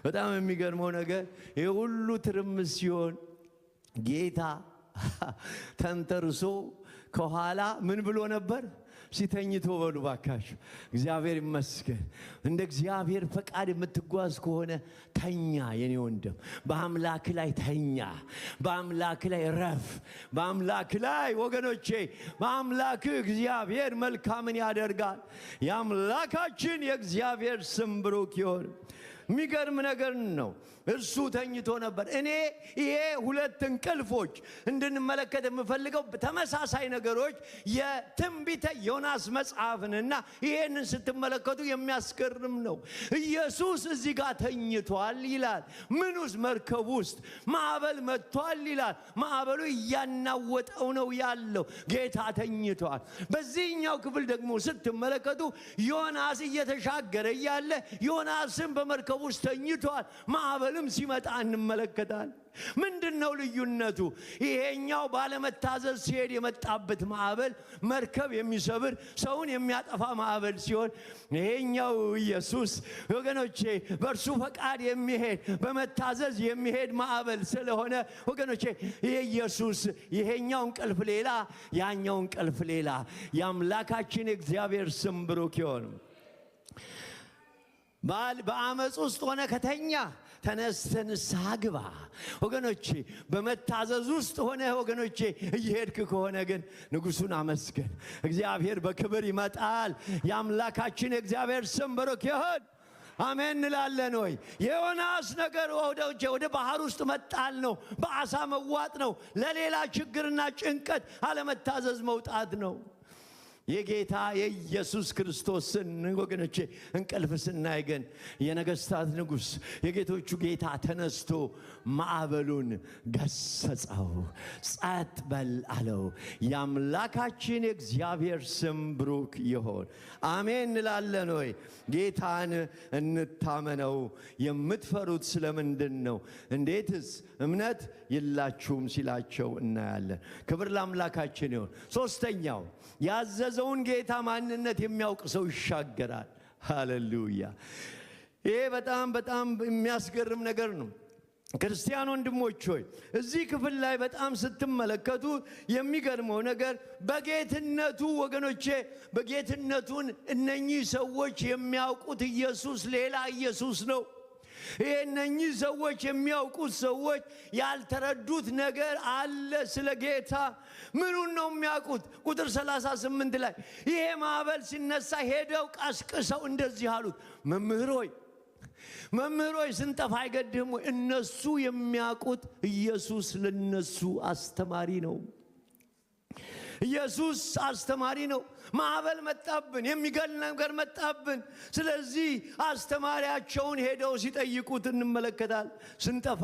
በጣም የሚገርመው ነገር ይሄ ሁሉ ትርምስ ሲሆን ጌታ ተንተርሶ ከኋላ ምን ብሎ ነበር? ሲተኝቶ በሉ ባካችሁ። እግዚአብሔር ይመስገን። እንደ እግዚአብሔር ፈቃድ የምትጓዝ ከሆነ ተኛ የኔ ወንድም፣ በአምላክ ላይ ተኛ፣ በአምላክ ላይ ረፍ፣ በአምላክ ላይ ወገኖቼ፣ በአምላክ እግዚአብሔር መልካምን ያደርጋል። የአምላካችን የእግዚአብሔር ስም ብሩክ ይሁን። የሚገርም ነገር ነው። እርሱ ተኝቶ ነበር። እኔ ይሄ ሁለት እንቅልፎች እንድንመለከት የምፈልገው ተመሳሳይ ነገሮች የትንቢተ ዮናስ መጽሐፍንና ይሄንን ስትመለከቱ የሚያስገርም ነው። ኢየሱስ እዚህ ጋር ተኝቷል ይላል። ምን ውስጥ? መርከብ ውስጥ ማዕበል መጥቷል ይላል። ማዕበሉ እያናወጠው ነው ያለው። ጌታ ተኝቷል። በዚህኛው ክፍል ደግሞ ስትመለከቱ ዮናስ እየተሻገረ እያለ ዮናስም በመርከብ ውስጥ ተኝቷል። ማዕበልም ሲመጣ እንመለከታል። ምንድነው ልዩነቱ? ይሄኛው ባለመታዘዝ ሲሄድ የመጣበት ማዕበል መርከብ የሚሰብር ሰውን የሚያጠፋ ማዕበል ሲሆን፣ ይሄኛው ኢየሱስ ወገኖቼ በእርሱ ፈቃድ የሚሄድ በመታዘዝ የሚሄድ ማዕበል ስለሆነ ወገኖቼ ይሄ ኢየሱስ ይሄኛው እንቅልፍ ሌላ፣ ያኛው እንቅልፍ ሌላ። የአምላካችን እግዚአብሔር ስም ብሩክ ይሁን። ባል በአመፅ ውስጥ ሆነ ከተኛ ተነስተህ ንስሐ ግባ ወገኖቼ። በመታዘዝ ውስጥ ሆነ ወገኖቼ እየሄድክ ከሆነ ግን ንጉሡን አመስግን። እግዚአብሔር በክብር ይመጣል። የአምላካችን የእግዚአብሔር ስም ብሩክ ይሁን። አሜን እንላለን ወይ? የዮናስ ነገር ወደ ባህር ውስጥ መጣል ነው፣ በአሳ መዋጥ ነው፣ ለሌላ ችግርና ጭንቀት አለመታዘዝ መውጣት ነው። የጌታ የኢየሱስ ክርስቶስን ወገኖቼ እንቅልፍ ስናይ ግን የነገሥታት ንጉሥ የጌቶቹ ጌታ ተነስቶ ማዕበሉን ገሰጸው፣ ጸጥ በል አለው። የአምላካችን የእግዚአብሔር ስም ብሩክ ይሁን። አሜን እንላለን ወይ? ጌታን እንታመነው። የምትፈሩት ስለምንድን ነው? እንዴትስ እምነት የላችሁም ሲላቸው እናያለን። ክብር ለአምላካችን ይሁን። ሶስተኛው ያዘዘውን ጌታ ማንነት የሚያውቅ ሰው ይሻገራል። ሃሌሉያ! ይሄ በጣም የሚያስገርም ነገር ነው። ክርስቲያን ወንድሞች ሆይ እዚህ ክፍል ላይ በጣም ስትመለከቱ የሚገርመው ነገር በጌትነቱ ወገኖቼ፣ በጌትነቱን እነኚህ ሰዎች የሚያውቁት ኢየሱስ ሌላ ኢየሱስ ነው። እነኚህ ሰዎች የሚያውቁት ሰዎች ያልተረዱት ነገር አለ ስለ ጌታ። ምኑን ነው የሚያውቁት? ቁጥር 38 ላይ ይሄ ማዕበል ሲነሳ ሄደው ቀስቅሰው እንደዚህ አሉት፣ መምህር ሆይ ስንጠፋ አይገድህም ወይ? እነሱ የሚያውቁት ኢየሱስ ለነሱ አስተማሪ ነው። ኢየሱስ አስተማሪ ነው። ማዕበል መጣብን፣ የሚገል ነገር መጣብን። ስለዚህ አስተማሪያቸውን ሄደው ሲጠይቁት እንመለከታል። ስንጠፋ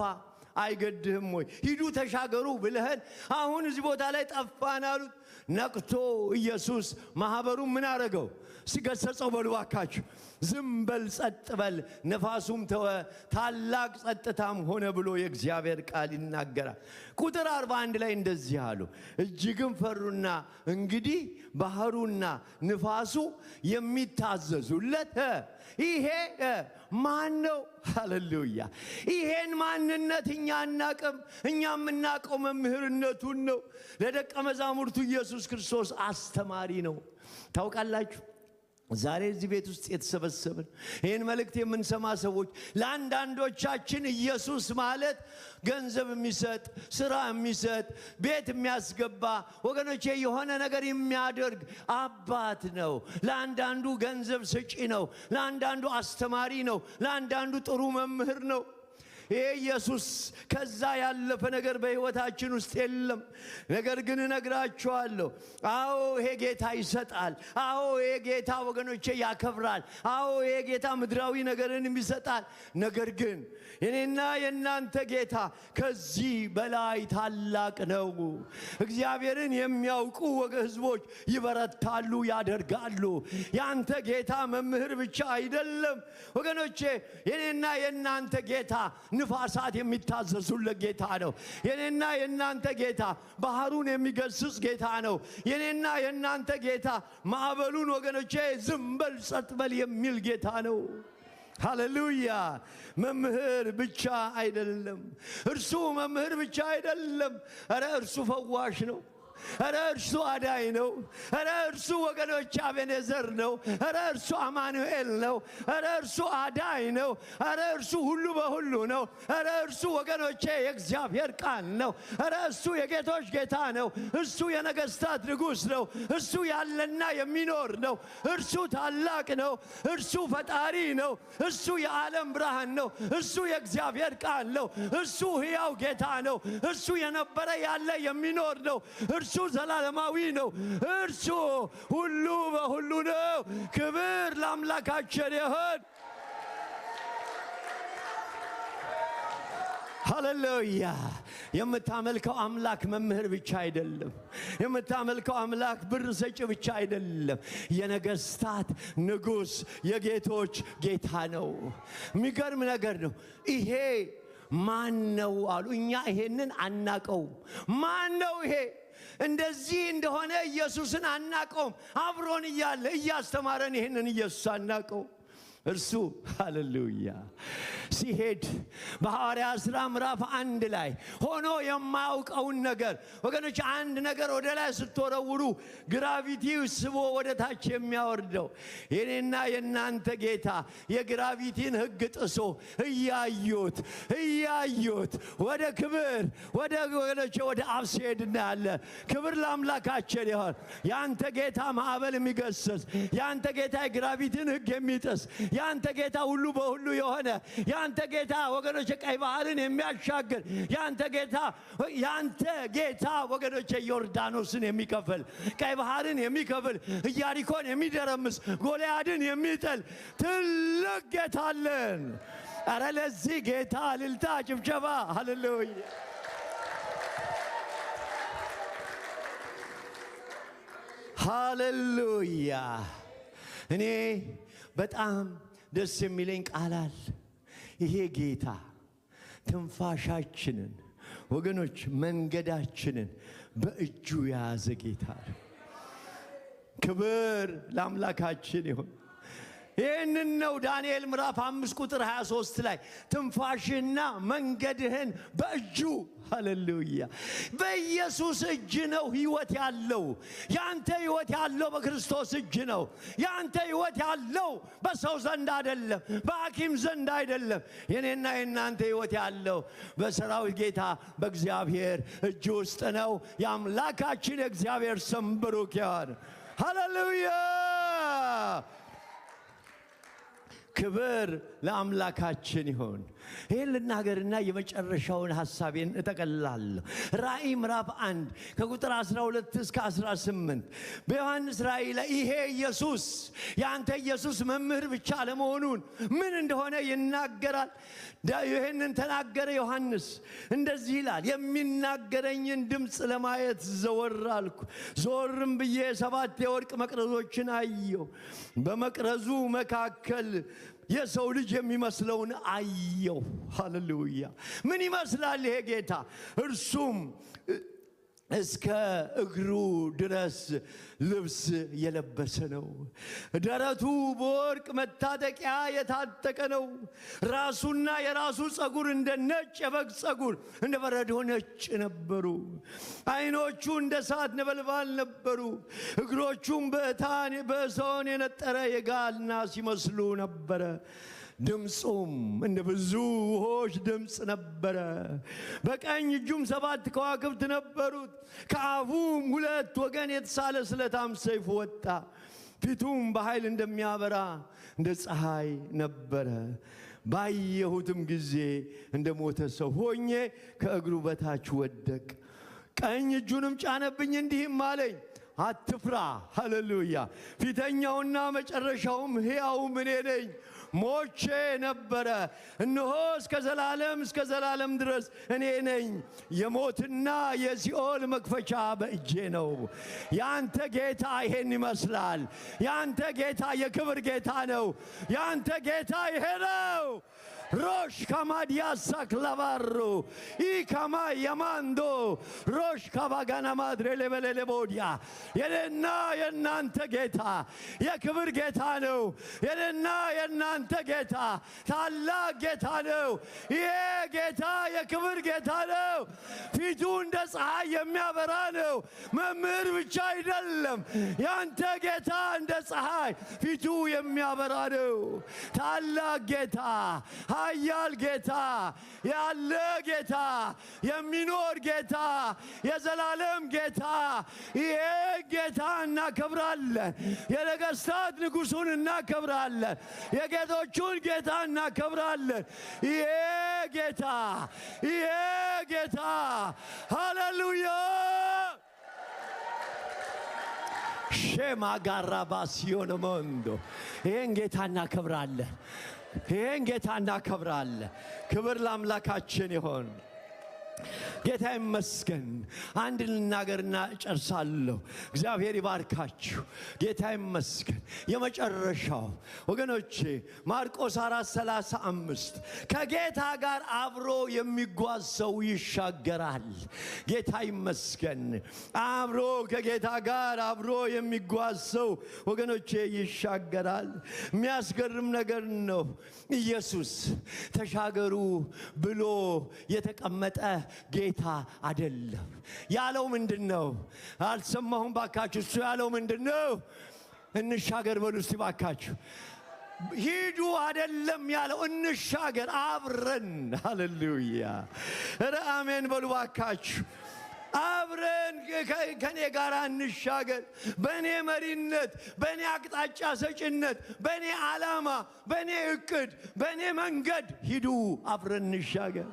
አይገድህም ወይ? ሂዱ ተሻገሩ ብለህን አሁን እዚህ ቦታ ላይ ጠፋን አሉት። ነቅቶ ኢየሱስ ማህበሩን ምን አረገው? ሲገሰጸው በሉ እባካችሁ ዝም በል ጸጥ በል፣ ነፋሱም ተወ፣ ታላቅ ጸጥታም ሆነ ብሎ የእግዚአብሔር ቃል ይናገራል። ቁጥር 41 ላይ እንደዚህ አሉ፣ እጅግም ፈሩና እንግዲህ ባህሩና ንፋሱ የሚታዘዙለት ይሄ ማን ነው? ሃሌሉያ! ይሄን ማንነት እኛ አናቅም። እኛ የምናቀው መምህርነቱን ነው። ለደቀ መዛሙርቱ ኢየሱስ ክርስቶስ አስተማሪ ነው። ታውቃላችሁ ዛሬ እዚህ ቤት ውስጥ የተሰበሰብን ይህን መልእክት የምንሰማ ሰዎች ለአንዳንዶቻችን ኢየሱስ ማለት ገንዘብ የሚሰጥ፣ ስራ የሚሰጥ፣ ቤት የሚያስገባ ወገኖቼ የሆነ ነገር የሚያደርግ አባት ነው። ለአንዳንዱ ገንዘብ ሰጪ ነው፣ ለአንዳንዱ አስተማሪ ነው፣ ለአንዳንዱ ጥሩ መምህር ነው። ይሄ ኢየሱስ ከዛ ያለፈ ነገር በሕይወታችን ውስጥ የለም። ነገር ግን እነግራችኋለሁ፣ አዎ ይሄ ጌታ ይሰጣል። አዎ ይሄ ጌታ ወገኖቼ ያከብራል። አዎ ይሄ ጌታ ምድራዊ ነገርን ይሰጣል። ነገር ግን የኔና የእናንተ ጌታ ከዚህ በላይ ታላቅ ነው። እግዚአብሔርን የሚያውቁ ሕዝቦች ይበረታሉ፣ ያደርጋሉ። ያንተ ጌታ መምህር ብቻ አይደለም ወገኖቼ። የኔና የእናንተ ጌታ ንፋሳት የሚታዘዙለት ጌታ ነው። የኔና የእናንተ ጌታ ባህሩን የሚገስጽ ጌታ ነው። የኔና የእናንተ ጌታ ማዕበሉን ወገኖቼ ዝም በል ጸጥ በል የሚል ጌታ ነው። ሃሌሉያ! መምህር ብቻ አይደለም እርሱ፣ መምህር ብቻ አይደለም። እረ እርሱ ፈዋሽ ነው። ኧረ እርሱ አዳኝ ነው። ኧረ እርሱ ወገኖች አቤኔዘር ነው። ኧረ እርሱ አማኑኤል ነው። ኧረ እርሱ አዳኝ ነው። ኧረ እርሱ ሁሉ በሁሉ ነው። ኧረ እርሱ ወገኖቼ የእግዚአብሔር ቃል ነው። ኧረ እሱ የጌቶች ጌታ ነው። እሱ የነገሥታት ንጉሥ ነው። እሱ ያለና የሚኖር ነው። እርሱ ታላቅ ነው። እርሱ ፈጣሪ ነው። እሱ የዓለም ብርሃን ነው። እሱ የእግዚአብሔር ቃል ነው። እሱ ሕያው ጌታ ነው። እሱ የነበረ ያለ የሚኖር ነው። እርሱ ዘላለማዊ ነው። እርሱ ሁሉ በሁሉ ነው። ክብር ለአምላካችን ይሁን። ሃሌሉያ። የምታመልከው አምላክ መምህር ብቻ አይደለም። የምታመልከው አምላክ ብር ሰጪ ብቻ አይደለም። የነገሥታት ንጉሥ የጌቶች ጌታ ነው። የሚገርም ነገር ነው። ይሄ ማን ነው አሉ። እኛ ይሄንን አናቀውም። ማን ነው ይሄ? እንደዚህ እንደሆነ ኢየሱስን አናቀውም። አብሮን እያለ እያስተማረን ይሄንን ኢየሱስ አናቀው። እርሱ ሃሌሉያ ሲሄድ በሐዋርያት ሥራ ምዕራፍ 1 ላይ ሆኖ የማያውቀውን ነገር ወገኖች፣ አንድ ነገር ወደ ላይ ስትወረውሩ ግራቪቲው ስቦ ወደ ታች የሚያወርደው የኔና የናንተ ጌታ የግራቪቲን ሕግ ጥሶ እያዩት ወደ ክብር ወገኖች ወደ አብ ሲሄድ እናያለን። ክብር ለአምላካችን ይሁን። ያንተ ጌታ ማዕበል የሚገስጽ፣ ያንተ ጌታ የግራቪቲን ሕግ የሚጥስ፣ ያንተ ጌታ ሁሉ በሁሉ የሆነ፣ ያንተ ጌታ ወገኖች ቀይ ባህርን የሚያሻግር፣ ያንተ ጌታ ወገኖች ዮርዳኖስን የሚከፍል፣ ቀይ ባህርን የሚከፍል፣ ኢያሪኮን የሚደረምስ፣ ጎልያድን የሚጥል ትልቅ ጌታ አለን። ኧረ ለዚህ ጌታ እልልታ፣ ጭብጨባ። ሃሌሉያ ሃሌሉያ። እኔ በጣም ደስ የሚለኝ ቃል አለ። ይሄ ጌታ ትንፋሻችንን ወገኖች መንገዳችንን በእጁ የያዘ ጌታ ነው። ክብር ለአምላካችን ይሁን። ይህንን ነው ዳንኤል ምዕራፍ 5 ቁጥር 23 ላይ ትንፋሽና መንገድህን በእጁ ሃሌሉያ በኢየሱስ እጅ ነው ሕይወት ያለው። ያንተ ሕይወት ያለው በክርስቶስ እጅ ነው። ያንተ ሕይወት ያለው በሰው ዘንድ አይደለም፣ በሐኪም ዘንድ አይደለም። የኔና የናንተ ሕይወት ያለው በሰራዊት ጌታ በእግዚአብሔር እጅ ውስጥ ነው። የአምላካችን የእግዚአብሔር ስም ብሩክ ይሁን። ሃሌሉያ ክብር ለአምላካችን ይሁን። ይህን ልናገርና የመጨረሻውን ሐሳቤን እጠቀልላለሁ። ራእይ ምዕራፍ 1 ከቁጥር 12 እስከ 18 በዮሐንስ ራእይ ላይ ይሄ ኢየሱስ ያንተ ኢየሱስ መምህር ብቻ ለመሆኑን ምን እንደሆነ ይናገራል። ይህንን ተናገረ ዮሐንስ። እንደዚህ ይላል፣ የሚናገረኝን ድምፅ ለማየት ዘወር አልኩ። ዞርም ብዬ 7 የወርቅ መቅረዞችን አየሁ። በመቅረዙ መካከል የሰው ልጅ የሚመስለውን አየሁ። ሃሌሉያ ምን ይመስላል ይሄ ጌታ? እርሱም እስከ እግሩ ድረስ ልብስ የለበሰ ነው። ደረቱ በወርቅ መታጠቂያ የታጠቀ ነው። ራሱና የራሱ ጸጉር እንደ ነጭ የበግ ጸጉር እንደ በረዶ ነጭ ነበሩ። ዓይኖቹ እንደ እሳት ነበልባል ነበሩ። እግሮቹም በእቶን የነጠረ የጋል ናስ ይመስሉ ነበረ። ድምፁም እንደ ብዙ ውኆች ድምፅ ነበረ። በቀኝ እጁም 7 ከዋክብት ነበሩት። ከአፉም 2 ወገን የተሳለ ስለታም ሰይፍ ወጣ። ፊቱም በኃይል እንደሚያበራ እንደ ፀሐይ ነበረ። ባየሁትም ጊዜ እንደ ሞተ ሰው ሆኜ ከእግሩ በታች ወደቅ። ቀኝ እጁንም ጫነብኝ፣ እንዲህም አለኝ፣ አትፍራ። ሃሌሉያ ፊተኛውና መጨረሻውም ሕያውም እኔ ነኝ። ሞቼ ነበረ፣ እነሆ እስከ ዘላለም ድረስ እኔ ነኝ። የሞትና የሲኦል መክፈቻ በእጄ ነው። ያንተ ጌታ ይሄን ይመስላል። ያንተ ጌታ የክብር ጌታ ነው። ያንተ ጌታ ይሄ ነው። ሮሽ ካማዲያሳ ክላባሩ ኢካማ ያማንዶ ሮሽ ካባጋና ማድሬ ለበለለቦዲያ የኔና የናንተ ጌታ የክብር ጌታ ነው። የኔና የናንተ ጌታ ታላቅ ጌታ ነው። ይሄ ጌታ የክብር ጌታ ነው። ፊቱ እንደ ፀሐይ የሚያበራ ነው። መምህር ብቻ አይደለም። ያንተ ጌታ እንደ ፀሐይ ፊቱ የሚያበራ ነው። ታላቅ ጌታ፣ ኃያል ጌታ፣ ያለ ጌታ፣ የሚኖር ጌታ፣ የዘላለም ጌታ። ይሄ ጌታ እናከብራለን። የነገሥታት ንጉሡን እናከብራለን። የጌቶቹን ጌታ እናከብራለን። ይሄ ጌታ፣ ይሄ ጌታ፣ ሃሌሉያ። ሼማ ጋራባሲዮን ሞንዶ ይሄን ጌታ እናከብራለን። ይሄን ጌታ እናከብራለን። ክብር ለአምላካችን ይሁን። ጌታ ይመስገን። አንድ ልናገርና እጨርሳለሁ። እግዚአብሔር ይባርካችሁ። ጌታ ይመስገን። የመጨረሻው ወገኖቼ ማርቆስ 4:35 ከጌታ ጋር አብሮ የሚጓዝ ሰው ይሻገራል። ጌታ ይመስገን። አብሮ ከጌታ ጋር አብሮ የሚጓዝ ሰው ወገኖቼ ይሻገራል። የሚያስገርም ነገር ነው። ኢየሱስ ተሻገሩ ብሎ የተቀመጠ ጌታ አይደለም። ያለው ምንድነው? አልሰማሁም ባካችሁ። እሱ ያለው ምንድነው? እንሻገር በሉ እስቲ ባካችሁ። ሂዱ አይደለም ያለው፣ እንሻገር አብረን። ሃሌሉያ! ኧረ አሜን በሉ ባካችሁ። አብረን ከኔ ጋር እንሻገር። በኔ መሪነት፣ በኔ አቅጣጫ ሰጭነት፣ በኔ ዓላማ፣ በኔ እቅድ፣ በኔ መንገድ ሂዱ። አብረን እንሻገር።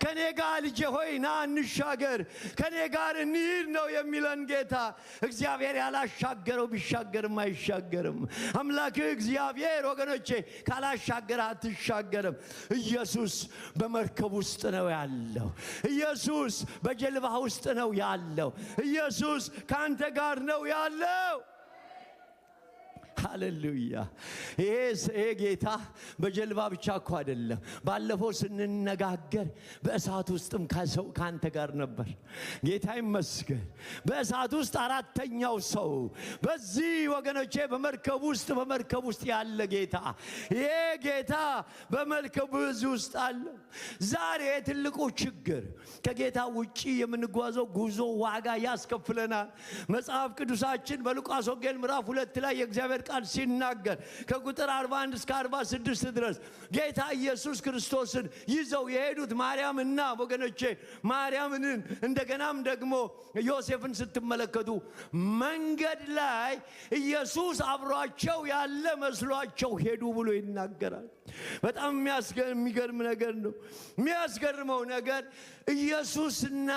ከኔ ጋር ልጄ ሆይ ና እንሻገር፣ ከኔ ጋር እንሂድ ነው የሚለን ጌታ። እግዚአብሔር ያላሻገረው ቢሻገርም አይሻገርም። አምላክህ እግዚአብሔር ወገኖቼ ካላሻገረ አትሻገርም። ኢየሱስ በመርከብ ውስጥ ነው ያለው። ኢየሱስ በጀልባ ውስጥ ነው ያለው። ኢየሱስ ካንተ ጋር ነው ያለው። ሃሌሉያ! ይሄ ጌታ በጀልባ ብቻ እኮ አይደለም። ባለፈው ስንነጋገር በእሳት ውስጥም ካንተ ጋር ነበር። ጌታ ይመስገን። በእሳት ውስጥ አራተኛው ሰው በዚህ ወገኖቼ በመርከብ ውስጥ ያለ ጌታ። ይሄ ጌታ በመርከብ ውስጥ አለ። ዛሬ ትልቁ ችግር ከጌታ ውጪ የምንጓዘው ጉዞ ዋጋ ያስከፍለናል። መጽሐፍ ቅዱሳችን በሉቃስ ወንጌል ምዕራፍ 2 ላይ የእግዚአብሔር ቃል ሲናገር ከቁጥር 41 እስከ 46 ድረስ ጌታ ኢየሱስ ክርስቶስን ይዘው የሄዱት ማርያምና ወገኖቼ ማርያምን እንደገናም ደግሞ ዮሴፍን ስትመለከቱ መንገድ ላይ ኢየሱስ አብሯቸው ያለ መስሏቸው ሄዱ ብሎ ይናገራል። በጣም የሚገርም ነገር ነው። የሚያስገርመው ነገር ኢየሱስና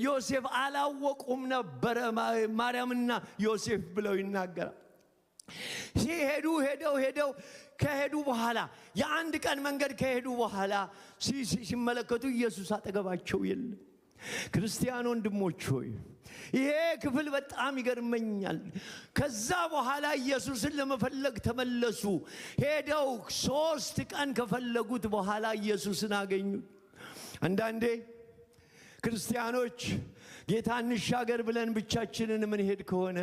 ዮሴፍ አላወቁም ነበረ። ማርያምና ዮሴፍ ብለው ይናገራል። ሄደው ከሄዱ በኋላ የአንድ ቀን መንገድ ከሄዱ በኋላ ሲመለከቱ ኢየሱስ አጠገባቸው የለም። ክርስቲያን ወንድሞች ሆይ ይሄ ክፍል በጣም ይገርመኛል። ከዛ በኋላ ኢየሱስን ለመፈለግ ተመለሱ። ሄደው 3 ቀን ከፈለጉት በኋላ ኢየሱስን አገኙት። አንዳንዴ ክርስቲያኖች ጌታ እንሻገር ብለን ብቻችንን ምን ሄድ ከሆነ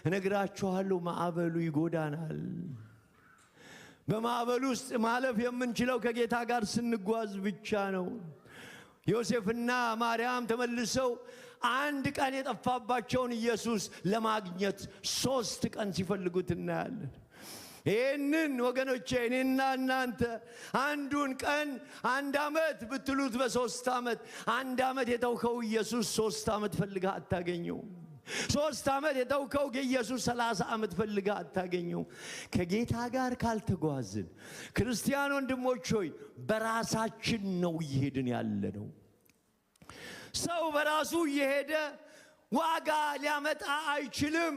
እነግራችኋለሁ ማዕበሉ ይጎዳናል። በማዕበሉ ውስጥ ማለፍ የምንችለው ከጌታ ጋር ስንጓዝ ብቻ ነው። ዮሴፍና ማርያም ተመልሰው አንድ ቀን የጠፋባቸውን ኢየሱስ ለማግኘት 3 ቀን ሲፈልጉት እናያለን። ይህንን ወገኖቼ እኔና እናንተ አንዱን ቀን 1 ዓመት ብትሉት በ3 ዓመት 1 ዓመት የተውከው ኢየሱስ 3 ዓመት ፈልገህ አታገኘው። 3 ዓመት የተውከው ኢየሱስ 30 ዓመት ፈልገህ አታገኘው። ከጌታ ጋር ካልተጓዝን ክርስቲያን ወንድሞች ሆይ በራሳችን ነው እየሄድን ያለ ነው። ሰው በራሱ እየሄደ ዋጋ ሊያመጣ አይችልም።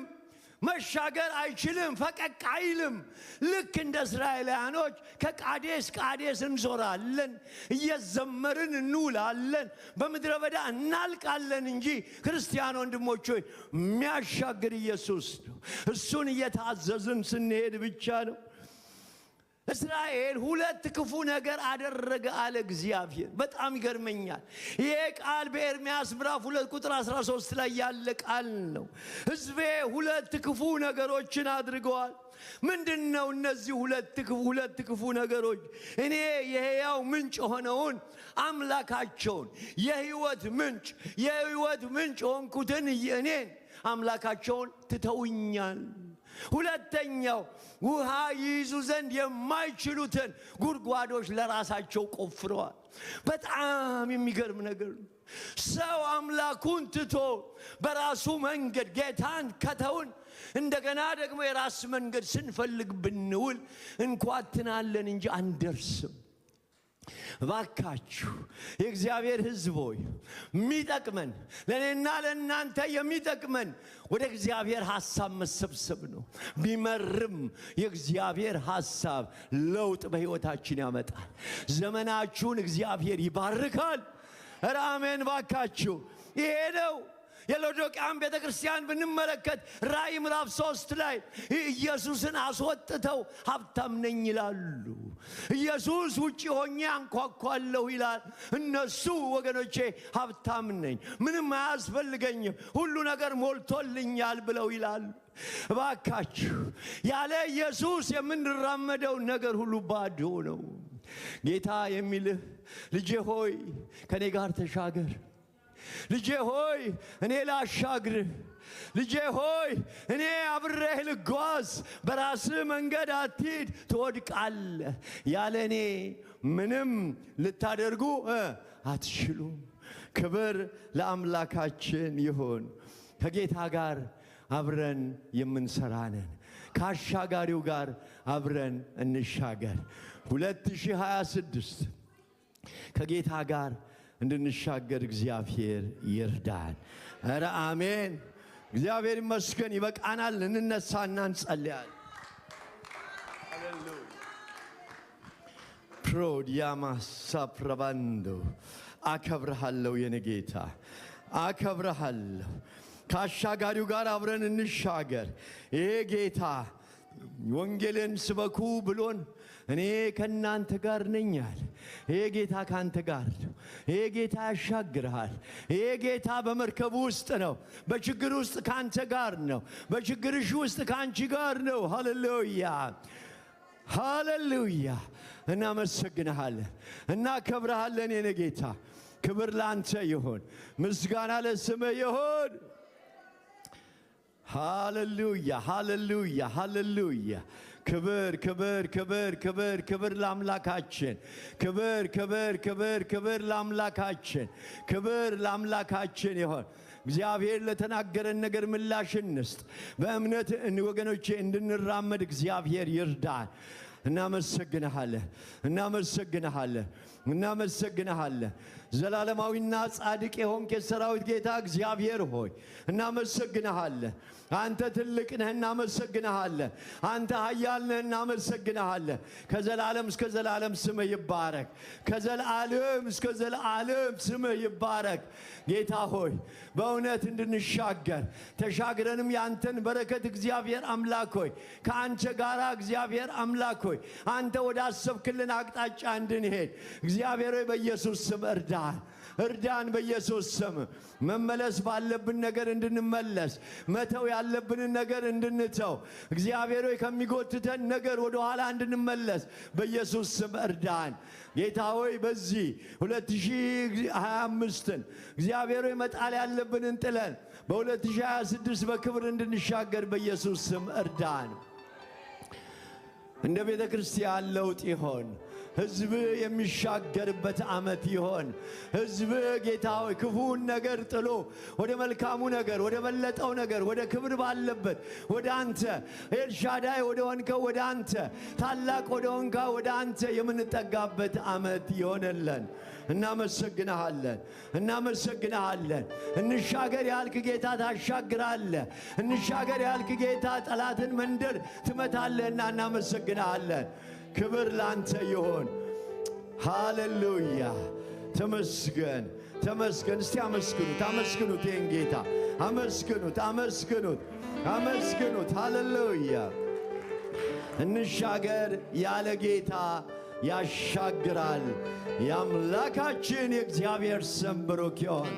መሻገር አይችልም። ፈቀቅ አይልም። ልክ እንደ እስራኤላውያኖች ከቃዴስ እንዞራለን፣ እየዘመርን እንውላለን፣ በምድረ በዳ እናልቃለን እንጂ ክርስቲያን ወንድሞች ሆይ የሚያሻግር ኢየሱስ ነው። እሱን እየታዘዝን ስንሄድ ብቻ ነው። እስራኤል ሁለት ክፉ ነገር አደረገ አለ እግዚአብሔር። በጣም ይገርመኛል። ይሄ ቃል በኤርምያስ ምዕራፍ 2 ቁጥር 13 ላይ ያለ ቃል ነው። ሕዝቤ ሁለት ክፉ ነገሮችን አድርገዋል። ምንድነው እነዚህ ሁለት ክፉ ነገሮች? እኔ የሕያው ምንጭ ሆነውን አምላካቸውን የሕይወት ምንጭ ሆንኩትን እኔን አምላካቸውን ትተውኛል። ሁለተኛው ውሃ ይይዙ ዘንድ የማይችሉትን ጉድጓዶች ለራሳቸው ቆፍረዋል። በጣም የሚገርም ነገር ነው። ሰው አምላኩን ትቶ በራሱ መንገድ ጌታን ከተውን እንደገና ደግሞ የራስ መንገድ ስንፈልግ ብንውል እንኳትናለን እንጂ አንደርስም። ባካችሁ የእግዚአብሔር ሕዝብ ሆይ የሚጠቅመን ለእኔና ለእናንተ የሚጠቅመን ወደ እግዚአብሔር ሐሳብ መሰብሰብ ነው። ቢመርም የእግዚአብሔር ሐሳብ ለውጥ በሕይወታችን ያመጣል። ዘመናችሁን እግዚአብሔር ይባርካል። ኧረ አሜን ባካችሁ። ይሄ ነው። የሎዶቅያን ቤተ ክርስቲያን ብንመለከት ራእይ ምዕራፍ 3 ላይ ኢየሱስን አስወጥተው ሀብታም ነኝ ይላሉ። ኢየሱስ ውጪ ሆኜ አንኳኳለሁ ይላል። እነሱ ወገኖቼ ሀብታም ነኝ፣ ምንም አያስፈልገኝም፣ ሁሉ ነገር ሞልቶልኛል ብለው ይላሉ። እባካችሁ ያለ ኢየሱስ የምንራመደው ነገር ሁሉ ባዶ ነው። ጌታ የሚልህ ልጄ ሆይ ከኔ ጋር ተሻገር፣ ልጄ ሆይ እኔ ላሻግርህ፣ ልጄ ሆይ እኔ አብሬህ ልጓዝ፣ በራስህ መንገድ አትሂድ፣ ትወድቃለህ። ያለ እኔ ምንም ልታደርጉ አትችሉም። ክብር ለአምላካችን ይሁን። ከጌታ ጋር አብረን የምንሰራ ነን። ከአሻጋሪው ጋር አብረን እንሻገር። 2026 ከጌታ ጋር እንድንሻገር እግዚአብሔር ይርዳን። ኧረ አሜን። እግዚአብሔር ይመስገን። ይበቃናል። እንነሳና እንጸልያለን። ሃሌሉያ ፕሮዲያማሳ ፕረባንዶ አከብረሃለሁ የኔ ጌታ አከብረሃለሁ። ከአሻጋሪው ጋር አብረን እንሻገር። ይሄ ጌታ ወንጌልን ስበኩ ብሎን እኔ ከናንተ ጋር ነኛል። ይሄ ጌታ ካንተ ጋር ነው። ይሄ ጌታ ያሻግርሃል። ይሄ ጌታ በመርከብ ውስጥ ነው። በችግር ውስጥ ካንተ ጋር ነው። በችግርሽ ውስጥ ካንቺ ጋር ነው። ሃሌሉያ ሃሌሉያ። እናመሰግንሃለን፣ እናከብርሃለን የኔ ጌታ። ክብር ላንተ ይሁን፣ ምስጋና ለስምህ ይሁን። ሃሌሉያ ሃሌሉያ ሃሌሉያ። ክብር ክብር ክብር ክብር ክብር ለአምላካችን። ክብር ክብር ክብር ክብር ለአምላካችን። ክብር ለአምላካችን ይሁን። እግዚአብሔር ለተናገረን ነገር ምላሽ እንስጥ። በእምነት ወገኖቼ እንድንራመድ እግዚአብሔር ይርዳን። እናመሰግንሃለን እናመሰግንሃለን እናመሰግንሃለን። ዘላለማዊና ጻድቅ የሆንክ የሰራዊት ጌታ እግዚአብሔር ሆይ እናመሰግንሃለን። አንተ ትልቅ ነህ፣ እናመሰግንሃለን። አንተ ኃያል ነህ፣ እናመሰግንሃለን። ከዘላለም እስከ ዘላለም ስምህ ይባረክ። ከዘላለም እስከ ዘላለም ስምህ ይባረክ። ጌታ ሆይ በእውነት እንድንሻገር ተሻግረንም ያንተን በረከት እግዚአብሔር አምላክ ሆይ ከአንተ ጋር እግዚአብሔር አምላክ ሆይ አንተ ወደ አሰብክልን አቅጣጫ እንድንሄድ እግዚአብሔር ሆይ በኢየሱስ ስም እርዳን በኢየሱስ ስም። መመለስ ባለብን ነገር እንድንመለስ፣ መተው ያለብንን ነገር እንድንተው፣ እግዚአብሔር ሆይ ከሚጎትተን ነገር ወደ ኋላ እንድንመለስ በኢየሱስ ስም እርዳን። ጌታ ሆይ በዚህ 2025ን እግዚአብሔር ሆይ መጣል ያለብንን ጥለን በ2026 በክብር እንድንሻገር በኢየሱስ ስም እርዳን። እንደ ቤተ ክርስቲያን ለውጥ ይሆን። ሕዝብ የሚሻገርበት ዓመት ይሆን። ሕዝብ ጌታ ሆይ ክፉውን ነገር ጥሎ ወደ መልካሙ ነገር፣ ወደ በለጠው ነገር፣ ወደ ክብር ባለበት ወደ አንተ ኤልሻዳይ ወደ ሆንከው ወደ አንተ ታላቅ ወደ ሆንከው ወደ አንተ የምንጠጋበት ዓመት ይሆነልን። እናመሰግንሃለን እናመሰግንሃለን። እንሻገር ያልክ ጌታ ታሻግራለህ። እንሻገር ያልክ ጌታ ጠላትን መንደር ትመታለህና እናመሰግንሃለን። ክብር ላንተ ይሁን። ሃሌሉያ ተመስገን ተመስገን። እስቲ አመስግኑት አመስግኑት፣ ይህን ጌታ አመስግኑት አመስግኑት አመስግኑት። ሃሌሉያ እንሻገር። ያለ ጌታ ያሻግራል። የአምላካችን የእግዚአብሔር ስም ብሩክ ይሁን።